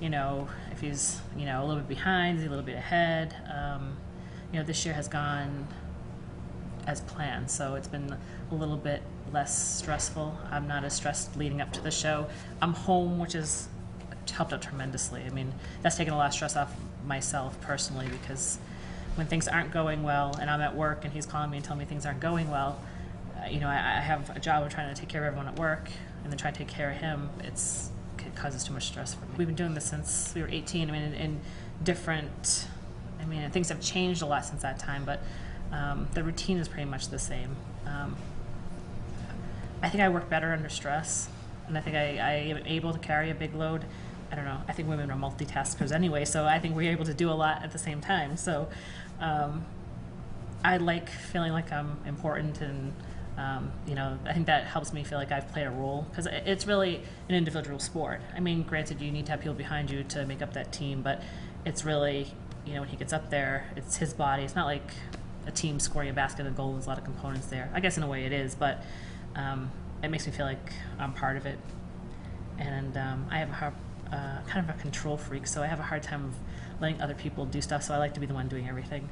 You know, if he's, you know, a little bit behind, he's a little bit ahead. You know, this year has gone as planned, so it's been a little bit less stressful. I'm not as stressed leading up to the show. I'm home, which has helped out tremendously. I mean, that's taken a lot of stress off myself personally, because when things aren't going well and I'm at work and he's calling me and telling me things aren't going well, you know, I have a job of trying to take care of everyone at work and then try to take care of him. It causes too much stress for me. We've been doing this since we were 18. I mean, in different, I mean, things have changed a lot since that time, but the routine is pretty much the same. I think I work better under stress, and I think I am able to carry a big load. I don't know, I think women are multitaskers anyway, so I think we're able to do a lot at the same time. So I like feeling like I'm important, and you know, I think that helps me feel like I've played a role, because it's really an individual sport. I mean, granted, you need to have people behind you to make up that team, but it's really, you know, when he gets up there, it's his body. It's not like a team scoring a basket and a goal. There's a lot of components there. I guess in a way it is, but it makes me feel like I'm part of it. And I have kind of a control freak, so I have a hard time of letting other people do stuff, so I like to be the one doing everything.